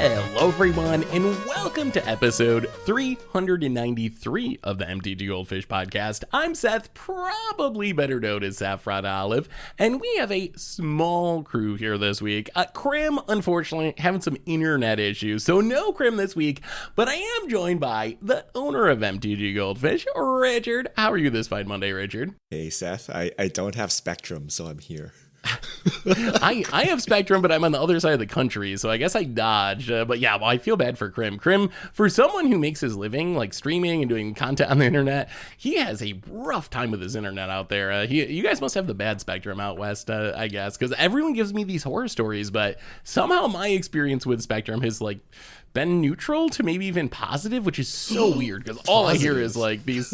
Hello everyone, and welcome to episode 393 of the MTG Goldfish podcast. I'm Seth, probably better known as Saffron Olive, and we have a small crew here this week. Crim, unfortunately, having some internet issues, so no Crim this week, but I am joined by the owner of MTG Goldfish, Richard. How are you this fine Monday, Richard? Hey Seth, I don't have Spectrum, so I'm here. I have Spectrum, but I'm on the other side of the country, so I guess I dodged. But yeah, well, I feel bad for Crim. Crim, for someone who makes his living like streaming and doing content on the internet, he has a rough time with his internet out there. You guys must have the bad Spectrum out west, I guess, because everyone gives me these horror stories, but somehow my experience with Spectrum has like been neutral to maybe even positive, which is so weird because all I hear is like these.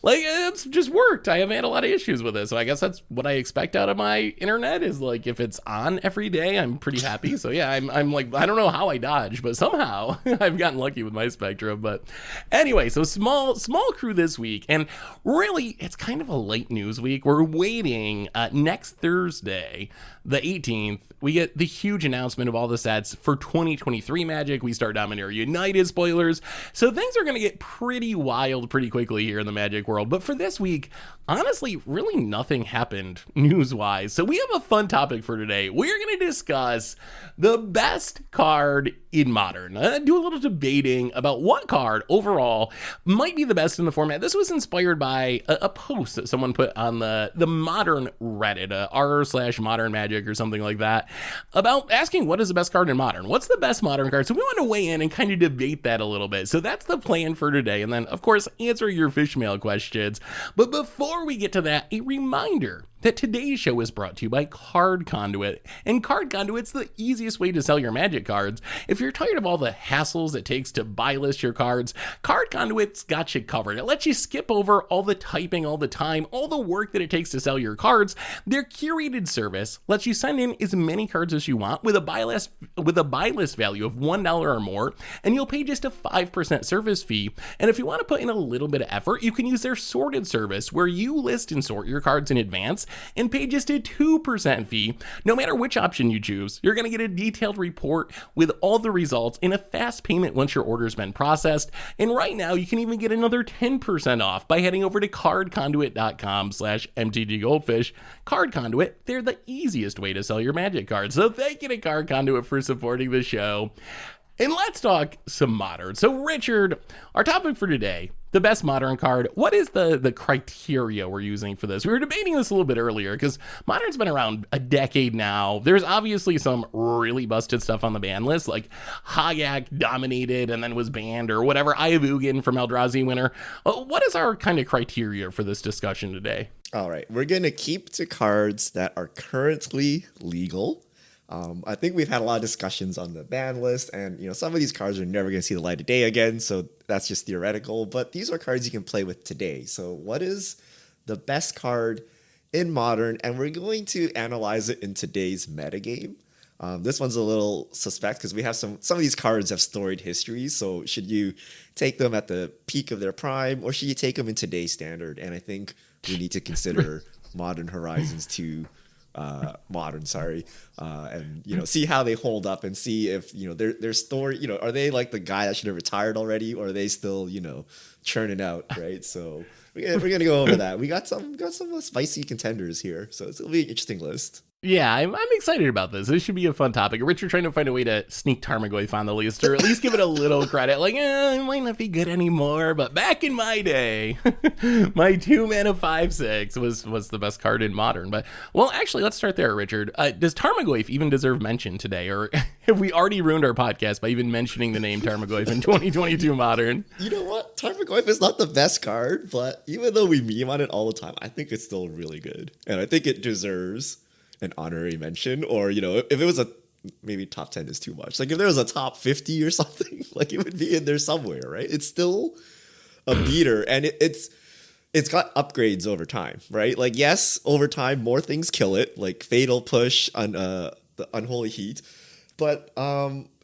Like, it's just worked. I haven't had a lot of issues with it. So I guess that's what I expect out of my internet is like, if it's on every day, I'm pretty happy. So yeah, I'm like, I don't know how I dodged, but somehow I've gotten lucky with my Spectrum. But anyway, so small crew this week. And really, it's kind of a late news week. We're waiting next Thursday, the 18th. We get the huge announcement of all the sets for 2023 Magic. We start Dominaria United spoilers. So things are going to get pretty wild pretty quickly here in the Magic world. But for this week, honestly, really nothing happened news-wise. So we have a fun topic for today. We're going to discuss the best card in Modern. Do a little debating about what card overall might be the best in the format. This was inspired by a post that someone put on the Modern Reddit, r/Modern Magic or something like that, about asking what is the best card in Modern? What's the best Modern card? So we want to weigh in and kind of debate that a little bit. So that's the plan for today. And then, of course, answer your Fishmail questions. But before we get to that, a reminder that today's show is brought to you by Card Conduit. And Card Conduit's the easiest way to sell your Magic cards. If you're tired of all the hassles it takes to buy list your cards, Card Conduit's got you covered. It lets you skip over all the typing, all the time, all the work that it takes to sell your cards. Their curated service lets you send in as many cards as you want with a buy list value of $1 or more, and you'll pay just a 5% service fee. And if you want to put in a little bit of effort, you can use their sorted service where you list and sort your cards in advance and pay just a 2% fee. No matter which option you choose, you're going to get a detailed report with all the results in a fast payment once your order's been processed. And right now, you can even get another 10% off by heading over to cardconduit.com/mtggoldfish. Card Conduit, they're the easiest way to sell your Magic cards. So thank you to Card Conduit for supporting the show. And let's talk some Modern. So Richard, our topic for today, the best Modern card. What is the criteria we're using for this? We were debating this a little bit earlier because Modern's been around a decade now. There's obviously some really busted stuff on the ban list, like Hayek dominated and then was banned, or whatever, Ayavugan from Eldrazi winner. What is our kind of criteria for this discussion today? All right, we're going to keep to cards that are currently legal. I think we've had a lot of discussions on the ban list, and some of these cards are never going to see the light of day again, so that's just theoretical. But these are cards you can play with today. So what is the best card in Modern? And we're going to analyze it in today's metagame. This one's a little suspect because we have some of these cards have storied histories. So should you take them at the peak of their prime, or should you take them in today's standard? And I think we need to consider Modern Horizons 2. And see how they hold up and see if their story, are they like the guy that should have retired already, or are they still churning out, right? So we're gonna go over that. We got some spicy contenders here, so it'll be an interesting list. Yeah, I'm excited about this. This should be a fun topic. Richard trying to find a way to sneak Tarmogoyf on the list, or at least give it a little credit. Like, it might not be good anymore, but back in my day, my 2-mana 5/6 was the best card in Modern. But, well, actually, let's start there, Richard. Does Tarmogoyf even deserve mention today, or have we already ruined our podcast by even mentioning the name Tarmogoyf in 2022 Modern? You know what? Tarmogoyf is not the best card, but even though we meme on it all the time, I think it's still really good. And I think it deserves an honorary mention, or if it was maybe top 10 is too much. Like if there was a top 50 or something, like it would be in there somewhere, right? It's still a beater, and it's got upgrades over time, right? Like yes, over time more things kill it, like Fatal Push on the Unholy Heat, but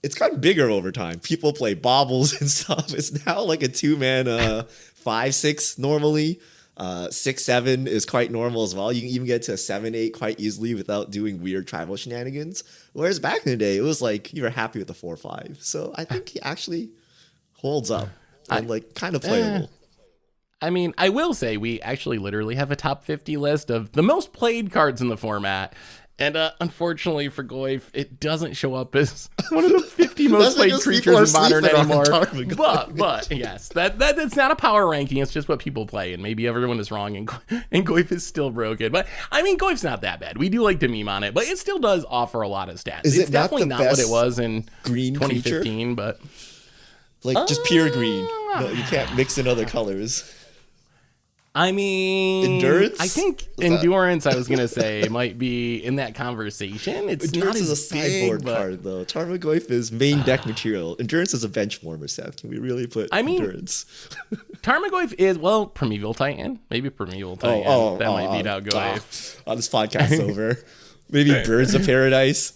it's gotten bigger over time. People play baubles and stuff. It's now like a 2-mana 5/6 normally. 6-7 is quite normal as well. You can even get to a 7-8 quite easily without doing weird tribal shenanigans. Whereas back in the day, it was like you were happy with the 4-5. So I think he actually holds up and like kind of playable. I mean, I will say we actually literally have a top 50 list of the most played cards in the format. And unfortunately for Goyf, it doesn't show up as one of the 50 most played creatures in Modern anymore. But yes, that's not a power ranking. It's just what people play. And maybe everyone is wrong and Goyf is still broken. But I mean, Goyf's not that bad. We do like to meme on it, but it still does offer a lot of stats. It's definitely not what it was in green 2015, but like just pure green. No, you can't mix in other colors. I mean, endurance. I think endurance. I was gonna say might be in that conversation. It's endurance not is a sideboard big, card though. Tarmogoyf is main deck material. Endurance is a bench warmer, Seth. Can we really put endurance? Tarmogoyf is Primeval Titan. Maybe Primeval Titan. That might beat out Goyf. This podcast's over. Maybe Birds of Paradise.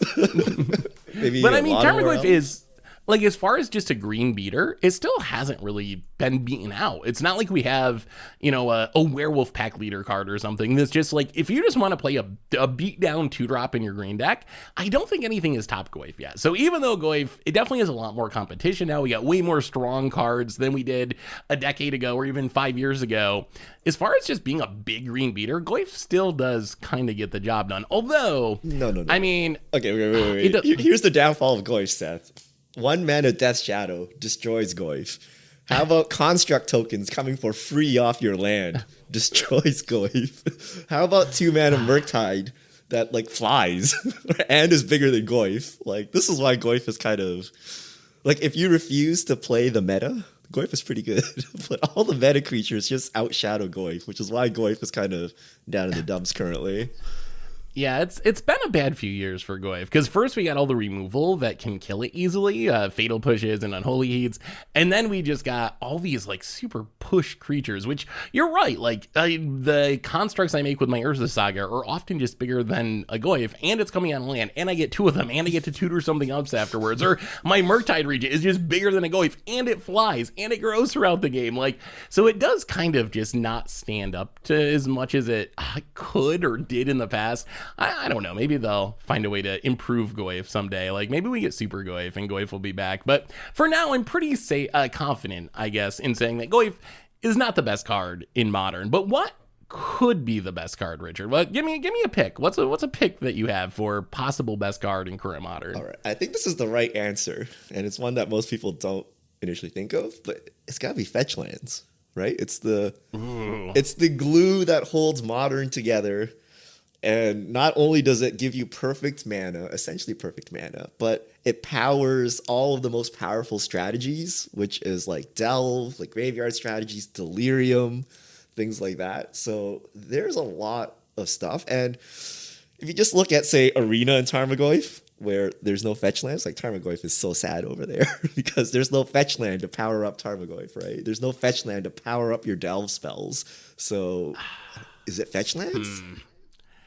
Maybe. But I mean, Tarmogoyf is. Like, as far as just a green beater, it still hasn't really been beaten out. It's not like we have, a werewolf pack leader card or something that's just like, if you just want to play a beat down 2-drop in your green deck, I don't think anything is top Goyf yet. So even though Goyf, it definitely has a lot more competition now, we got way more strong cards than we did a decade ago or even 5 years ago. As far as just being a big green beater, Goyf still does kind of get the job done. Although, no. I mean... Okay, wait. Here's the downfall of Goyf, Seth. 1 mana Death Shadow destroys Goyf. How about construct tokens coming for free off your land? Destroys Goyf. How about 2 mana Murktide that like flies and is bigger than Goyf? Like, this is why Goyf is kind of like, if you refuse to play the meta, Goyf is pretty good. But all the meta creatures just outshadow Goyf, which is why Goyf is kind of down in the dumps currently. Yeah, it's been a bad few years for Goyf, because first we got all the removal that can kill it easily, fatal pushes and unholy heats, and then we just got all these like super push creatures, which you're right, like the constructs I make with my Urza Saga are often just bigger than a Goyf, and it's coming on land, and I get 2 of them, and I get to tutor something else afterwards, or my Murktide Regent is just bigger than a Goyf, and it flies, and it grows throughout the game, like, so it does kind of just not stand up to as much as it could or did in the past. I don't know. Maybe they'll find a way to improve Goyf someday. Like, maybe we get Super Goyf and Goyf will be back. But for now, I'm pretty confident, I guess, in saying that Goyf is not the best card in Modern. But what could be the best card, Richard? Well, give me a pick. What's a pick that you have for possible best card in current Modern? All right. I think this is the right answer, and it's one that most people don't initially think of, but it's got to be Fetchlands, right? It's the glue that holds Modern together. And not only does it give you perfect mana, essentially perfect mana, but it powers all of the most powerful strategies, which is like Delve, like graveyard strategies, Delirium, things like that. So there's a lot of stuff. And if you just look at, say, Arena and Tarmogoyf, where there's no fetch lands, like Tarmogoyf is so sad over there because there's no fetch land to power up Tarmogoyf, right? There's no fetch land to power up your Delve spells. So is it fetch lands?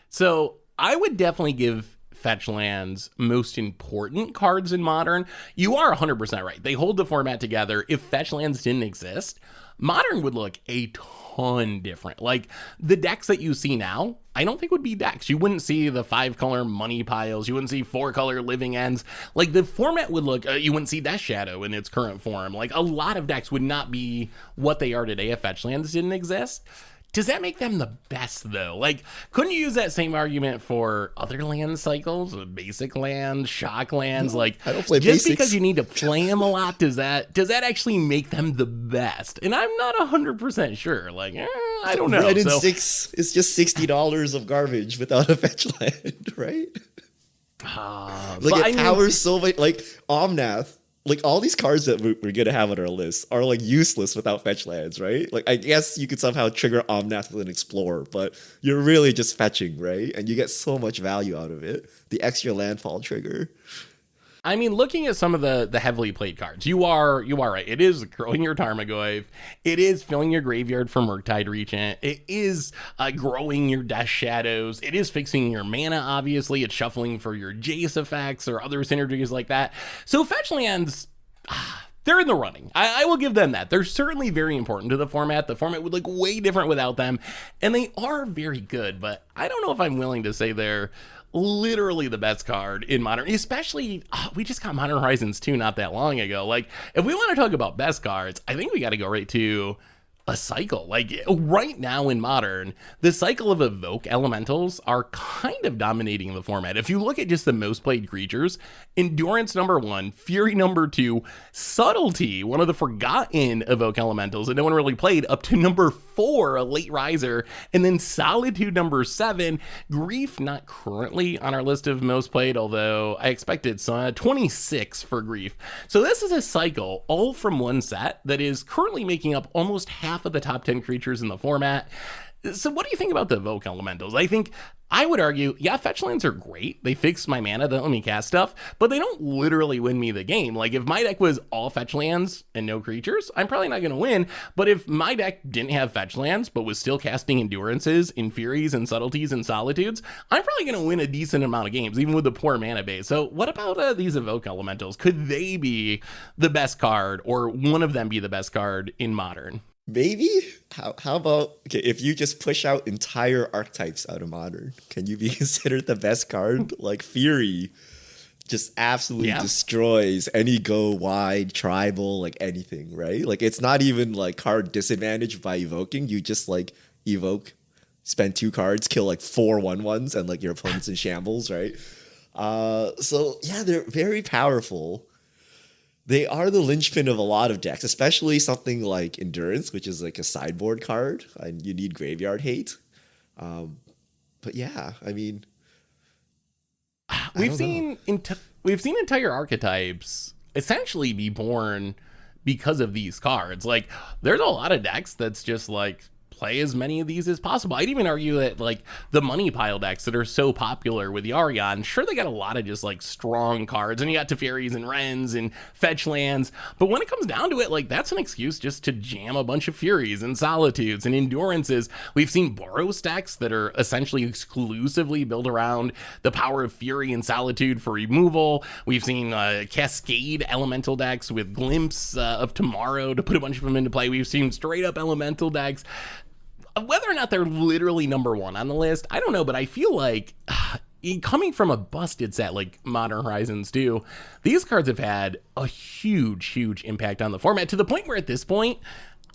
So I would definitely give Fetchlands most important cards in Modern. You are 100% right. They hold the format together. If Fetchlands didn't exist, Modern would look a ton different. Like, the decks that you see now, I don't think would be decks. You wouldn't see the 5-color money piles. You wouldn't see 4-color living ends. Like, the format would look, you wouldn't see Death Shadow in its current form. Like, a lot of decks would not be what they are today if Fetchlands didn't exist. Does that make them the best, though? Like, couldn't you use that same argument for other land cycles, basic lands, shock lands? Like, I don't play just basics. Because you need to play them a lot, does that actually make them the best? And I'm not 100% sure. Like, I don't know. Wrenn and Six is just $60 of garbage without a fetch land, right? Like, it powers so much. Like, Omnath. Like, all these cards that we're going to have on our list are, like, useless without fetch lands, right? Like, I guess you could somehow trigger Omnath with an Explorer, but you're really just fetching, right? And you get so much value out of it. The extra landfall trigger. I mean, looking at some of the heavily played cards, you are right. It is growing your Tarmogoyf. It is filling your graveyard for Murktide Regent. It is growing your Death Shadows. It is fixing your mana, obviously. It's shuffling for your Jace effects or other synergies like that. So Fetchlands, they're in the running. I will give them that. They're certainly very important to the format. The format would look way different without them, and they are very good, but I don't know if I'm willing to say they're literally the best card in Modern, especially, we just got Modern Horizons 2 not that long ago. Like, if we want to talk about best cards, I think we got to go right to a cycle. Like, right now in Modern, the cycle of Evoke elementals are kind of dominating the format. If you look at just the most played creatures, Endurance number 1, Fury number 2, Subtlety, one of the forgotten Evoke elementals that no one really played, up to number 4, a late riser, and then Solitude number 7, Grief not currently on our list of most played, although I expect it's 26 for Grief. So this is a cycle all from one set that is currently making up almost half of the top 10 creatures in the format. So what do you think about the Evoke elementals? I would argue, yeah, fetchlands are great. They fix my mana, they let me cast stuff, but they don't literally win me the game. Like, if my deck was all fetchlands and no creatures, I'm probably not going to win. But if my deck didn't have fetchlands, but was still casting endurances, Furies, and subtleties and solitudes, I'm probably going to win a decent amount of games, even with the poor mana base. So what about these Evoke elementals? Could they be the best card, or one of them be the best card in Modern? Maybe? How about, okay, if you just push out entire archetypes out of Modern, can you be considered the best card? Like, Fury just absolutely destroys any go wide, tribal, like anything, right? Like, it's not even like card disadvantage by evoking. You just like evoke, spend 2 cards, kill like 4 1/1s, and like your opponent's in shambles, right? So yeah, they're very powerful. They are the linchpin of a lot of decks, especially something like Endurance, which is like a sideboard card, and you need graveyard hate. But yeah, I mean, we've seen entire archetypes essentially be born because of these cards. Like, there's a lot of decks that's just like, play as many of these as possible. I'd even argue that like the money pile decks that are so popular with Yorion, sure, they got a lot of just like strong cards, and you got Teferis and Wrens and fetchlands, but when it comes down to it, like, that's an excuse just to jam a bunch of Furies and Solitudes and Endurances. We've seen Boros decks that are essentially exclusively built around the power of Fury and Solitude for removal. We've seen Cascade elemental decks with Glimpse of Tomorrow to put a bunch of them into play. We've seen straight up elemental decks. Whether or not they're literally number 1 on the list, I don't know, but I feel like coming from a busted set like Modern Horizons 2, these cards have had a huge impact on the format, to the point where at this point,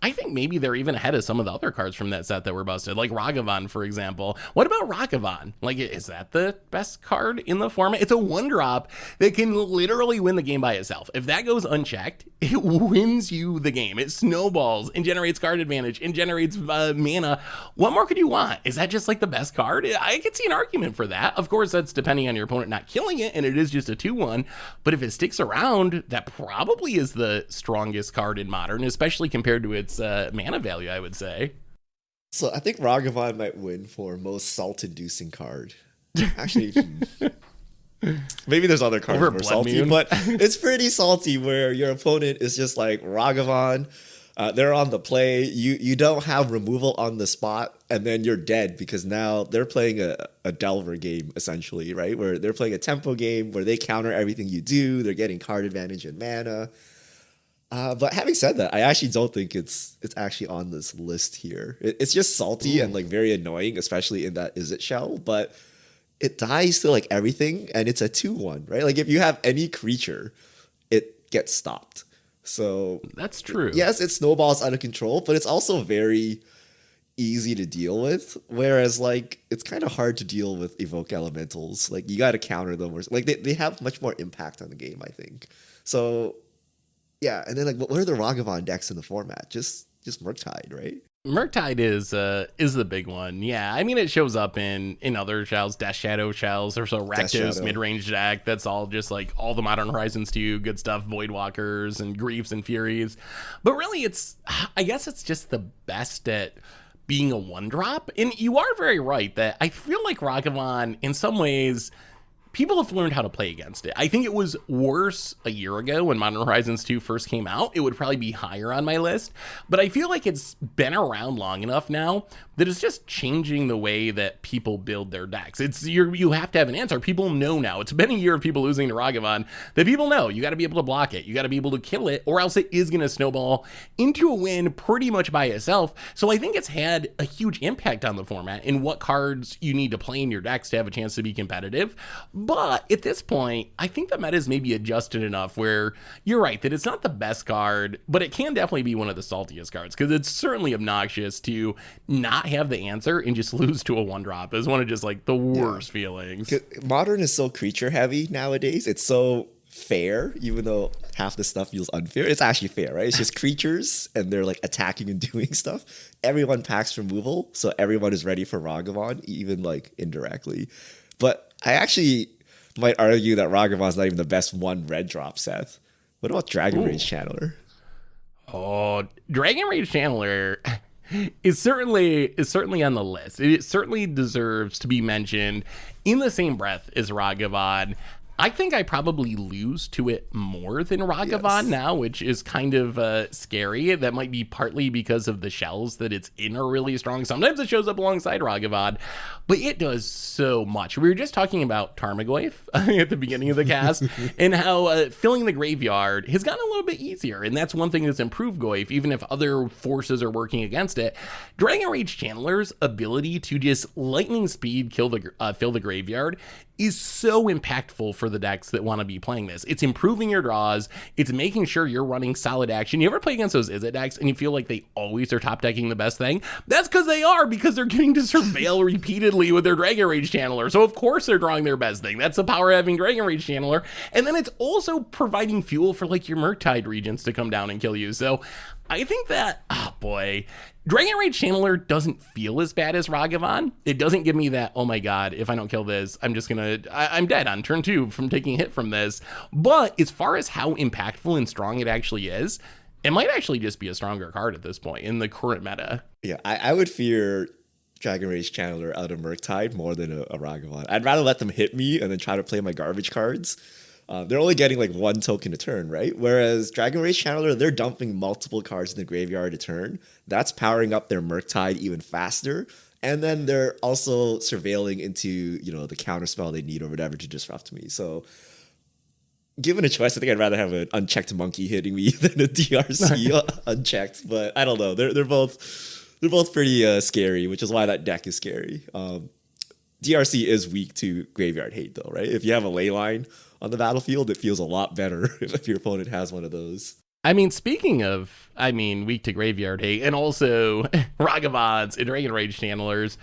I think maybe they're even ahead of some of the other cards from that set that were busted, like Ragavan, for example. What about Ragavan? Like, is that the best card in the format? It's a 1-drop that can literally win the game by itself. If that goes unchecked, it wins you the game. It snowballs and generates card advantage and generates mana. What more could you want? Is that just like the best card? I could see an argument for that. Of course, that's depending on your opponent not killing it, and it is just a 2/1. But if it sticks around, that probably is the strongest card in Modern, especially compared to its mana value, I would say. So I think Ragavan might win for most salt-inducing card. Actually, maybe there's other cards that are salty, but it's pretty salty where your opponent is just like Ragavan. They're on the play. You don't have removal on the spot, and then you're dead because now they're playing a Delver game, essentially, right? Where they're playing a tempo game where they counter everything you do. They're getting card advantage and mana. But having said that, I actually don't think it's actually on this list here. It's just salty and like very annoying, especially in that Is It shell, but it dies to like everything, and it's a 2/1, right? Like, if you have any creature, it gets stopped. So that's true. Yes, it snowballs out of control, but it's also very easy to deal with. Whereas like it's kind of hard to deal with Evoke elementals. Like, you got to counter them, or like they have much more impact on the game, I think. So yeah, and then like, what are the Ragavan decks in the format? Just Murktide, right? Murktide is the big one. Yeah, I mean, it shows up in other shells, Death Shadow shells. There's a Rakdos mid-range deck that's all just like all the Modern Horizons 2 good stuff, Voidwalkers and Griefs and Furies. But really, I guess it's just the best at being a 1-drop. And you are very right that I feel like Ragavan, in some ways, people have learned how to play against it. I think it was worse a year ago when Modern Horizons 2 first came out. It would probably be higher on my list, but I feel like it's been around long enough now that it's just changing the way that people build their decks. You have to have an answer. People know now. It's been a year of people losing to Ragavan that people know you got to be able to block it. You got to be able to kill it, or else it is going to snowball into a win pretty much by itself. So I think it's had a huge impact on the format and what cards you need to play in your decks to have a chance to be competitive. But at this point, I think the meta is maybe adjusted enough where you're right that it's not the best card, but it can definitely be one of the saltiest cards, because it's certainly obnoxious to not have the answer and just lose to a 1-drop. Is one of just like the worst feelings. Modern is so creature heavy nowadays. It's so fair, even though half the stuff feels unfair. It's actually fair, right? It's just creatures and they're like attacking and doing stuff. Everyone packs removal, so everyone is ready for Ragavan, even like indirectly. But I actually might argue that Ragavan's not even the best 1 red drop, Seth. What about Dragon Rage Channeler? Oh, Dragon Rage Channeler is certainly on the list. It certainly deserves to be mentioned in the same breath as Ragavan. I think I probably lose to it more than Ragavan now, which is kind of scary. That might be partly because of the shells that it's in are really strong. Sometimes it shows up alongside Ragavan, but it does so much. We were just talking about Tarmogoyf at the beginning of the cast and how filling the graveyard has gotten a little bit easier, and that's one thing that's improved Goyf, even if other forces are working against it. Dragon Rage Channeler's ability to just lightning speed fill the graveyard is so impactful for the decks that want to be playing this. It's improving your draws. It's making sure you're running solid action. You ever play against those Izzet decks and you feel like they always are top decking the best thing? That's because they're getting to surveil repeatedly with their Dragon Rage Channeler. So of course they're drawing their best thing. That's the power of having Dragon Rage Channeler. And then it's also providing fuel for like your Murktide Regents to come down and kill you. So I think that, oh boy, Dragon Rage Channeler doesn't feel as bad as Ragavan. It doesn't give me that, oh my god, if I don't kill this, I'm dead on turn 2 from taking a hit from this. But as far as how impactful and strong it actually is, it might actually just be a stronger card at this point in the current meta. Yeah, I would fear Dragon Rage Channeler out of Murktide more than a Ragavan. I'd rather let them hit me and then try to play my garbage cards. They're only getting like 1 token a turn, right? Whereas Dragon Rage Channeler, they're dumping multiple cards in the graveyard a turn. That's powering up their Murktide even faster. And then they're also surveilling into, the counterspell they need or whatever to disrupt me. So given a choice, I think I'd rather have an unchecked monkey hitting me than a DRC unchecked. But I don't know. They're both pretty scary, which is why that deck is scary. DRC is weak to graveyard hate though, right? If you have a Leyline on the battlefield, it feels a lot better if your opponent has one of those. I mean, speaking of, weak to graveyard hate, and also Ragavans and Dragon Rage Channelers,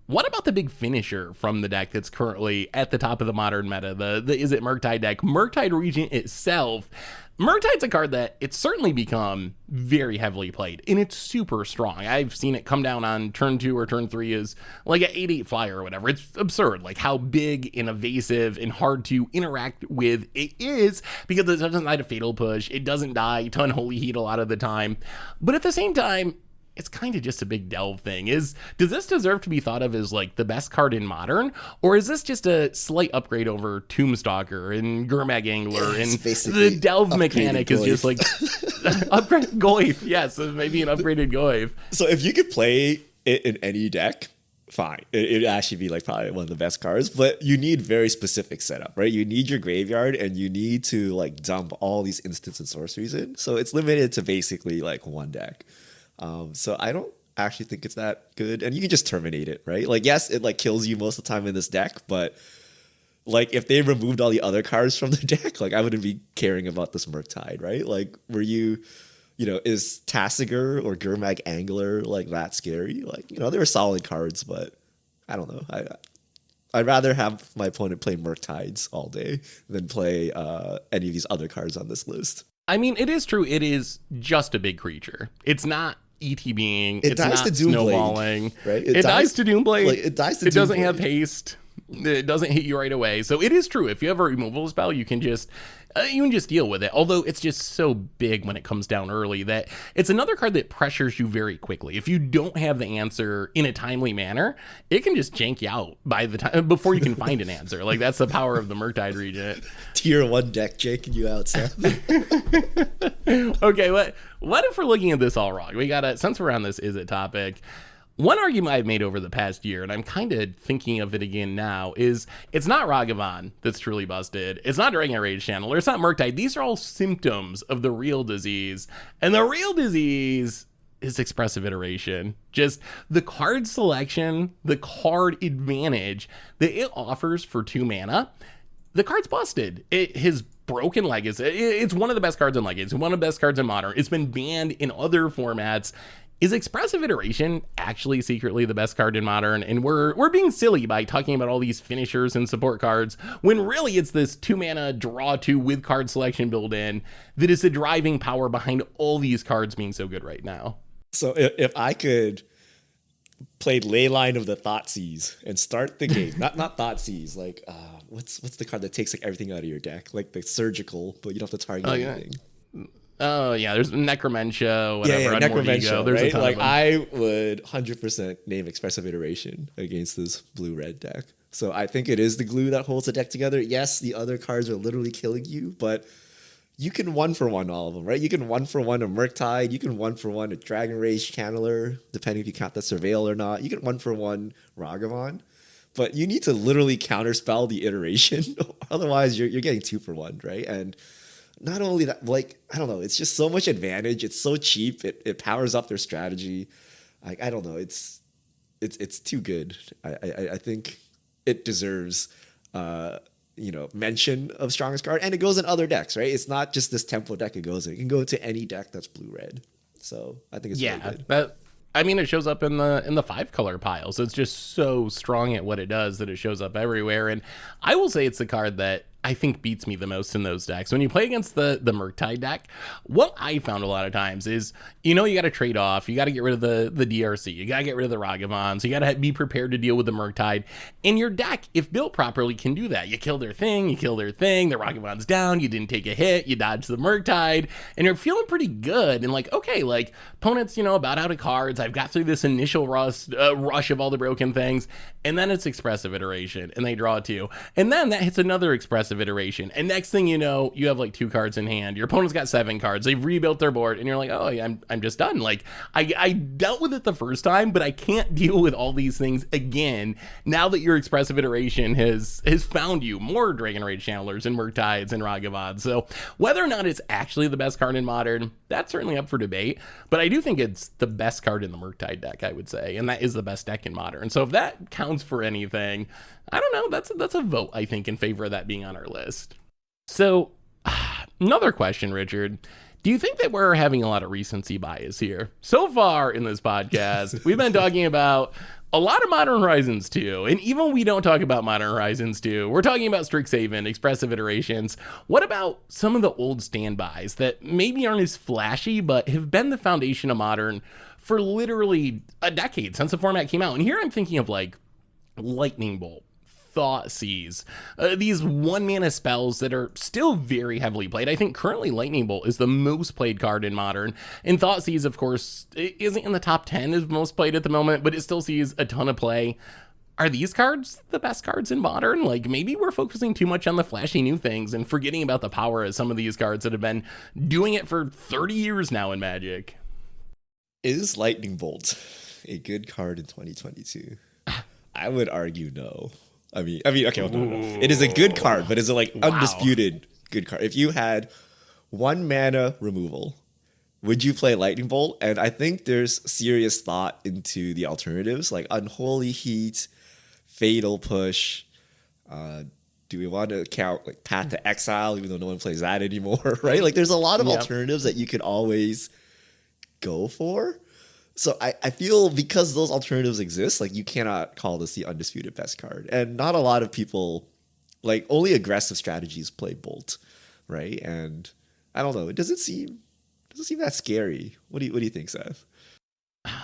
what about the big finisher from the deck that's currently at the top of the modern meta, the Izzet Murktide deck? Murktide Regent itself. Murktide's a card that it's certainly become very heavily played, and it's super strong. I've seen it come down on turn 2 or turn 3 as like an 8/8 flyer or whatever. It's absurd, like how big and evasive and hard to interact with it is, because it doesn't die to Fatal Push, it doesn't die to Unholy Heat a lot of the time, but at the same time, it's kind of just a big delve thing. Does this deserve to be thought of as like the best card in modern, or is this just a slight upgrade over Tombstalker and Gurmag Angler, and the delve mechanic is just like upgrade Goyf? Yes, maybe an upgraded Goyf. So if you could play it in any deck, fine. It'd actually be like probably one of the best cards, but you need very specific setup, right? You need your graveyard and you need to like dump all these instants and sorceries in. So it's limited to basically like one deck. So I don't actually think it's that good, and you can just terminate it, right? Like, yes, it like kills you most of the time in this deck, but like if they removed all the other cards from the deck, like I wouldn't be caring about this Murktide, right? Like, were you is Tasigur or Gurmag Angler like that scary? Like, they were solid cards, but I don't know. I'd rather have my opponent play Murktides all day than play any of these other cards on this list. I mean, it is true. It is just a big creature. It's not ETBing. It's dies not to Doomblade, snowballing. Right? It dies to Doomblade. Like, it dies to It Doomblade. doesn't have haste. It doesn't hit you right away. So it is true. If you have a removal spell, you can just deal with it. Although it's just so big when it comes down early that it's another card that pressures you very quickly. If you don't have the answer in a timely manner, it can just jank you out by the time before you can find an answer. Like, that's the power of the Murktide Regent. Tier 1 deck janking you out, Seth. Okay, what if we're looking at this all wrong? We gotta, since we're on this is it topic, one argument I've made over the past year, and I'm kind of thinking of it again now, is it's not Ragavan that's truly busted. It's not Dragon Rage Channel, or it's not Murktide. These are all symptoms of the real disease. And the real disease is Expressive Iteration. Just the card selection, the card advantage that it offers for 2 mana. The card's busted. His broken Legacy. It's one of the best cards in Legacy. It's one of the best cards in Modern. It's been banned in other formats. Is Expressive Iteration actually secretly the best card in Modern? And we're being silly by talking about all these finishers and support cards when really it's this 2 mana draw 2 with card selection built in that is the driving power behind all these cards being so good right now. So if I could play Leyline of the Thoughtseeze and start the game, not Thoughtseize, like what's the card that takes like everything out of your deck, like the surgical, but you don't have to target anything. Oh yeah, there's Necromentia, whatever. Yeah, Necromentia, there's right? a ton Like of them. I would 100% name Expressive Iteration against this blue-red deck. So I think it is the glue that holds the deck together. Yes, the other cards are literally killing you, but you can 1-for-1 all of them, right? You can 1-for-1 a Murktide, you can 1-for-1 a Dragon Rage Channeler, depending if you count the Surveil or not. You can 1-for-1 Ragavan, but you need to literally counterspell the iteration. Otherwise, you're getting 2-for-1, right? And not only that, like, I don't know, it's just so much advantage. It's so cheap. It powers up their strategy. Like, I don't know. It's too good. I think it deserves, mention of strongest card, and it goes in other decks, right? It's not just this tempo deck it goes in. It can go to any deck that's blue-red. So I think it's really good. But I mean, it shows up in the 5-color piles. It's just so strong at what it does that it shows up everywhere. And I will say it's the card that I think beats me the most in those decks. When you play against the Murktide deck, what I found a lot of times is, you got to trade off. You got to get rid of the DRC. You got to get rid of the Ragavan. So you got to be prepared to deal with the Murktide. And your deck, if built properly, can do that. You kill their thing, the Ragavan's down, you didn't take a hit, you dodge the Murktide, and you're feeling pretty good. And like, okay, like, opponent's, about out of cards. I've got through this initial rush of all the broken things. And then it's Expressive Iteration, and they draw 2. And then that hits another Expressive Iteration, and next thing you know, you have like 2 cards in hand. Your opponent's got 7 cards. They've rebuilt their board, and you're like, oh yeah, I'm just done. Like, I dealt with it the first time, but I can't deal with all these things again now that your Expressive Iteration has found you more Dragon Rage Channelers and Murktides and Ragavan. So whether or not it's actually the best card in Modern, that's certainly up for debate, but I do think it's the best card in the Murktide deck, I would say, and that is the best deck in Modern. So if that counts for anything, I don't know, that's a vote, I think, in favor of that being on our list. So another question, Richard. Do you think that we're having a lot of recency bias here? So far in this podcast, we've been talking about a lot of Modern Horizons 2, and even when we don't talk about Modern Horizons 2, we're talking about Strixhaven, Expressive Iterations. What about some of the old standbys that maybe aren't as flashy, but have been the foundation of Modern for literally a decade since the format came out? And here I'm thinking of like Lightning Bolt, Thoughtseize, these 1-mana spells that are still very heavily played. I think currently Lightning Bolt is the most played card in Modern, and Thoughtseize, of course, isn't in the top 10 as most played at the moment, but it still sees a ton of play. Are these cards the best cards in Modern? Like, maybe we're focusing too much on the flashy new things and forgetting about the power of some of these cards that have been doing it for 30 years now in Magic. Is Lightning Bolt a good card in 2022? I would argue no. I mean, okay, well, no. It is a good card, but is it like undisputed good card? If you had 1 mana removal, would you play Lightning Bolt? And I think there's serious thought into the alternatives, like Unholy Heat, Fatal Push. Do we want to count like Path to Exile, even though no one plays that anymore, right? Like, there's a lot of alternatives that you could always go for. So I feel because those alternatives exist, like, you cannot call this the undisputed best card. And not a lot of people, like, only aggressive strategies play Bolt, right? And I don't know, it doesn't seem that scary. What do you think, Seth?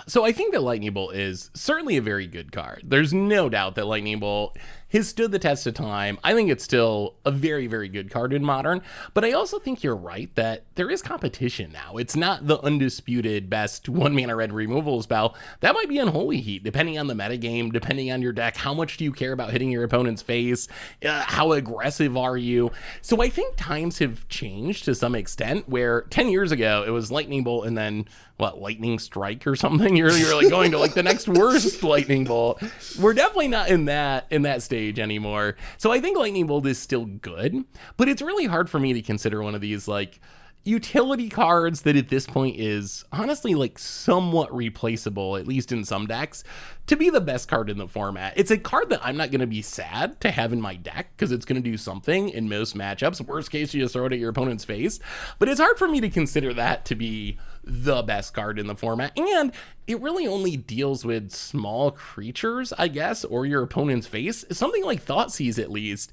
So I think that Lightning Bolt is certainly a very good card. There's no doubt that Lightning Bolt has stood the test of time. I think it's still a very, very good card in Modern, but I also think you're right that there is competition now. It's not the undisputed best 1-mana red removal spell. That might be Unholy Heat, depending on the metagame, depending on your deck. How much do you care about hitting your opponent's face? How aggressive are you? So I think times have changed to some extent, where 10 years ago, it was Lightning Bolt and then, Lightning Strike or something? You're like going to like the next worst Lightning Bolt. We're definitely not in that stage anymore. So I think Lightning Bolt is still good, but it's really hard for me to consider one of these like utility cards that at this point is honestly like somewhat replaceable, at least in some decks, to be the best card in the format. It's a card that I'm not going to be sad to have in my deck because it's going to do something in most matchups. Worst case, you just throw it at your opponent's face. But it's hard for me to consider that to be the best card in the format. And it really only deals with small creatures, I guess, or your opponent's face. Something like Thoughtseize, at least,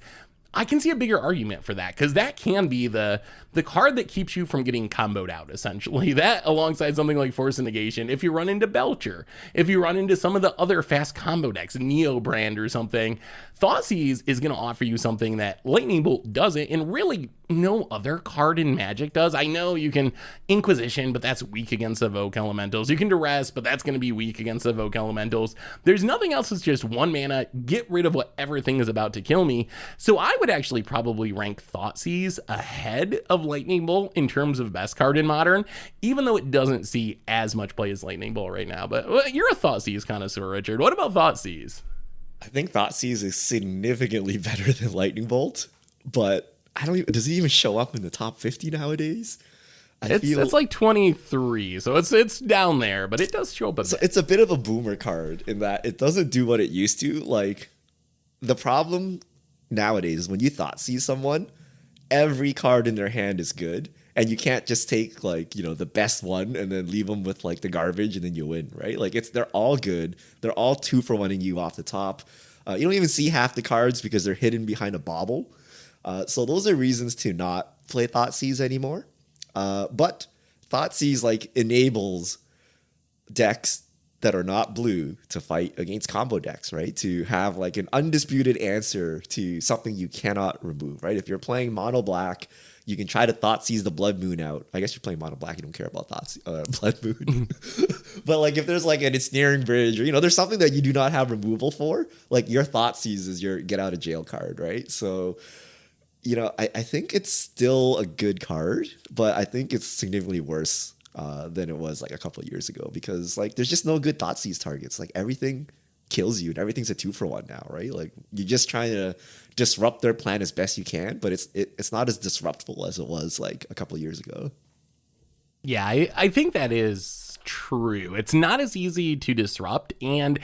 I can see a bigger argument for that, because that can be the card that keeps you from getting comboed out, essentially. That, alongside something like Force of Negation, if you run into Belcher, if you run into some of the other fast combo decks, Neo Brand or something, Thoughtseize is going to offer you something that Lightning Bolt doesn't, and really no other card in Magic does. I know you can Inquisition, but that's weak against Evoke Elementals. You can Duress, but that's going to be weak against Evoke Elementals. There's nothing else that's just 1 mana, get rid of whatever thing is about to kill me. So I would actually probably rank Thoughtseize ahead of Lightning Bolt in terms of best card in Modern, even though it doesn't see as much play as Lightning Bolt right now. But you're a Thoughtseize connoisseur, Richard. What about Thoughtseize? I think Thoughtseize is significantly better than Lightning Bolt, but does it even show up in the top 50 nowadays? It's like 23, so it's down there, but it does show up a bit. It's a bit of a boomer card in that it doesn't do what it used to. Like, the problem nowadays is when you Thoughtseize someone, every card in their hand is good, and you can't just take the best one and then leave them with like the garbage and then you win, right? Like, they're all good. They're all 2-for-1ing you off the top. You don't even see half the cards because they're hidden behind a bauble. So those are reasons to not play Thoughtseize anymore. But Thoughtseize enables decks that are not blue to fight against combo decks, right? To have an undisputed answer to something you cannot remove, right? If you're playing mono black, you can try to Thoughtseize the Blood Moon out. I guess you're playing mono black, you don't care about Blood Moon. But if there's an Ensnaring Bridge, or there's something that you do not have removal for, your Thoughtseize is your get out of jail card, right? So I think it's still a good card, but I think it's significantly worse than it was a couple of years ago, because there's just no good Thoughtseize targets. Everything kills you and everything's a 2-for-1 now, right? You're just trying to disrupt their plan as best you can, but it's not as disruptable as it was a couple of years ago. Yeah, I think that is true. It's not as easy to disrupt, and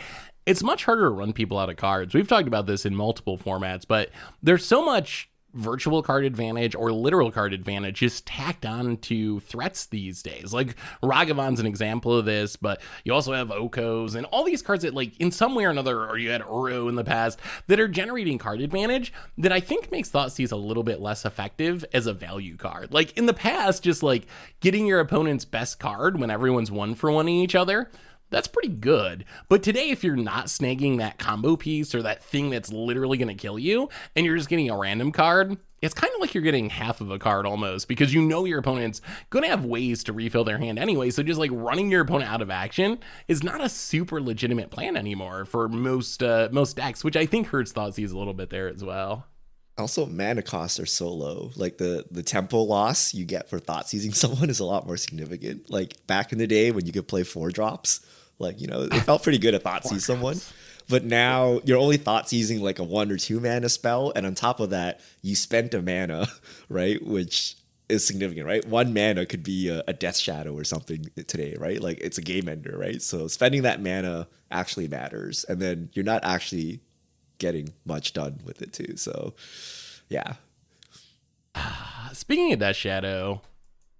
it's much harder to run people out of cards. We've talked about this in multiple formats, but there's so much virtual card advantage or literal card advantage is tacked on to threats these days. Ragavan's an example of this, but you also have Okos and all these cards that in some way or another, or you had Uro in the past, that are generating card advantage that I think makes Thoughtseize a little bit less effective as a value card. In the past, just getting your opponent's best card when everyone's 1-for-1ing each other, that's pretty good. But today, if you're not snagging that combo piece or that thing that's literally going to kill you, and you're just getting a random card, it's kind of like you're getting half of a card almost, because your opponent's going to have ways to refill their hand anyway. So just running your opponent out of action is not a super legitimate plan anymore for most decks, which I think hurts Thoughtseize a little bit there as well. Also, mana costs are so low. The tempo loss you get for Thoughtseizing someone is a lot more significant. Back in the day when you could play 4-drops, it felt pretty good to Thoughtseize someone. But now you're only Thoughtseizing a 1 or 2 mana spell, and on top of that, you spent a mana, right? Which is significant, right? 1 mana could be a Death Shadow or something today, right? It's a game ender, right? So spending that mana actually matters, and then you're not actually getting much done with it too. So yeah. Speaking of Death Shadow,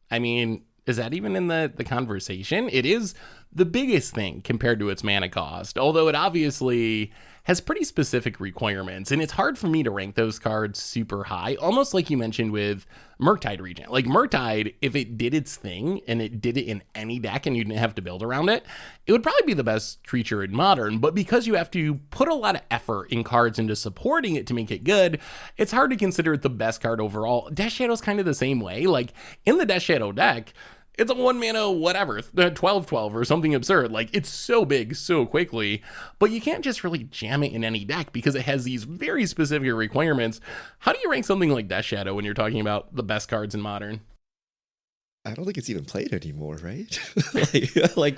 I mean, is that even in the conversation? It is the biggest thing compared to its mana cost, although it obviously has pretty specific requirements, and it's hard for me to rank those cards super high, almost like you mentioned with Murktide Regent. Like Murktide, if it did its thing and it did it in any deck and you didn't have to build around it, it would probably be the best creature in Modern, but because you have to put a lot of effort in cards into supporting it to make it good, it's hard to consider it the best card overall. Death Shadow's kind of the same way. Like in the Death Shadow deck, it's a 1 mana whatever, 12/12 or something absurd. Like, it's so big so quickly, but you can't just really jam it in any deck because it has these very specific requirements. How do you rank something like Death Shadow when you're talking about the best cards in Modern? I don't think it's even played anymore, right? like,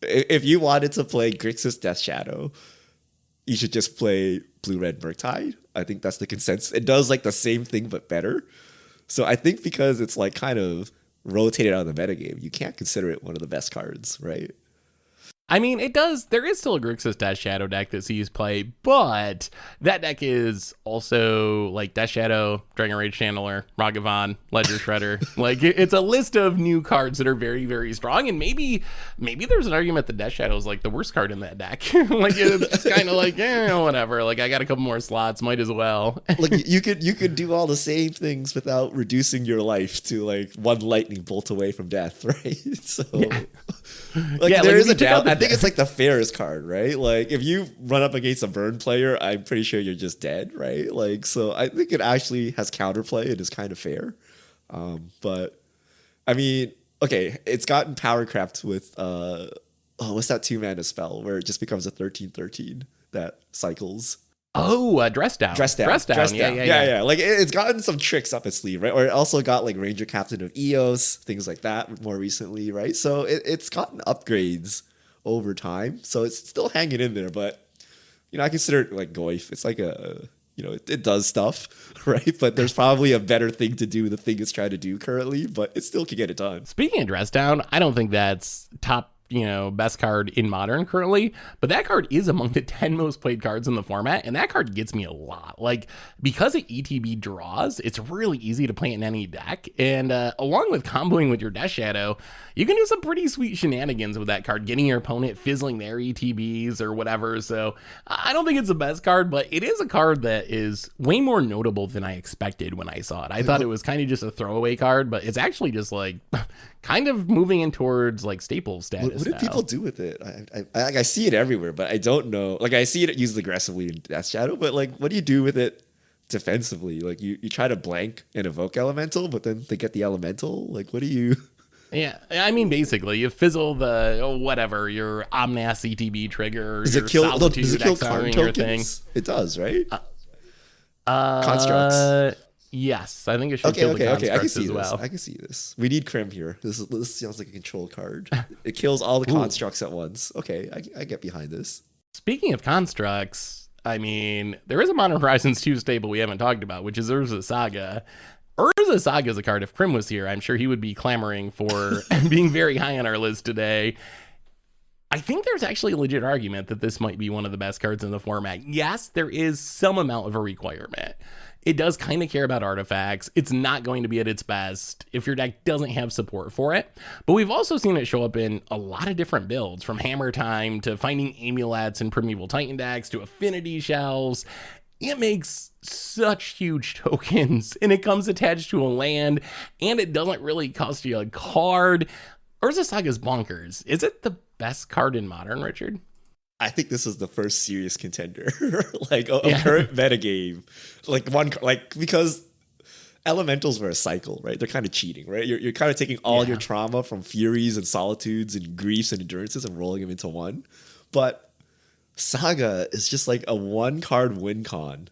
if you wanted to play Grixis Death Shadow, you should just play Blue-Red Murktide. I think that's the consensus. It does like the same thing but better. So I think because it's like kind of rotated out of the metagame, you can't consider it one of the best cards, right? I mean, it does. There is still a Grixis Death Shadow deck that sees play, but that deck is also like Death Shadow, Dragon Rage Channeler, Ragavan, Ledger Shredder. Like, it's a list of new cards that are very, very strong, and maybe there's an argument that Death Shadow is like the worst card in that deck. Like, it's kind of like, whatever. Like, I got a couple more slots, might as well. Like, you could do all the same things without reducing your life to like one lightning bolt away from death, right? So. Yeah. Like, yeah, there is a doubt. I think it's like the fairest card, right? Like, if you run up against a burn player, I'm pretty sure you're just dead, right? Like, so I think it actually has counterplay. It is kind of fair. But I mean, okay, it's gotten power crept with what's that 2-mana spell where it just becomes a 13/13 that cycles. Oh, Dress Down. Dress Down. Yeah. Like, it's gotten some tricks up its sleeve, right? Or it also got like Ranger Captain of Eos, things like that more recently, right? So it's gotten upgrades over time. So it's still hanging in there, but I consider it like Goyf. It's like it does stuff, right? But there's probably a better thing to do, the thing it's trying to do currently, but it still can get it done. Speaking of Dress Down, I don't think that's top best card in Modern currently, but that card is among the 10 most played cards in the format, and that card gets me a lot. Like, because it ETB draws, it's really easy to play in any deck, and along with comboing with your Death Shadow, you can do some pretty sweet shenanigans with that card, getting your opponent fizzling their ETBs or whatever. So I don't think it's the best card, but it is a card that is way more notable than I expected when I saw it. I thought it was kind of just a throwaway card, but it's actually just like kind of moving in towards like staple status. What do people do with it? I see it everywhere, but I don't know. Like, I see it used aggressively in Death Shadow, but like, what do you do with it defensively? Like, you try to blank and evoke elemental, but then they get the elemental. Like, what do you? Yeah, I mean, basically, you fizzle your Omnath CTB trigger. Does it kill card tokens? It does, right? Constructs. Yes, I think it should kill the constructs I can see as well. I can see this. We need Crim here. This sounds like a control card. It kills all the constructs at once. Okay, I get behind this. Speaking of constructs, I mean, there is a Modern Horizons 2 staple we haven't talked about, which is Urza Saga. Urza Saga is a card. If Crim was here, I'm sure he would be clamoring for being very high on our list today. I think there's actually a legit argument that this might be one of the best cards in the format. Yes, there is some amount of a requirement. It does kind of care about artifacts. It's not going to be at its best if your deck doesn't have support for it. But we've also seen it show up in a lot of different builds, from Hammer Time to finding amulets in Primeval Titan decks to affinity shells. It makes such huge tokens, and it comes attached to a land, and it doesn't really cost you a card. Urza Saga's bonkers. Is it the best card in Modern, Richard? I think this is the first serious contender, like a current metagame, because elementals were a cycle, right? They're kind of cheating, right? You're kind of taking all your trauma from Furies and Solitudes and Griefs and Endurances and rolling them into one. But Saga is just like a 1-card win con,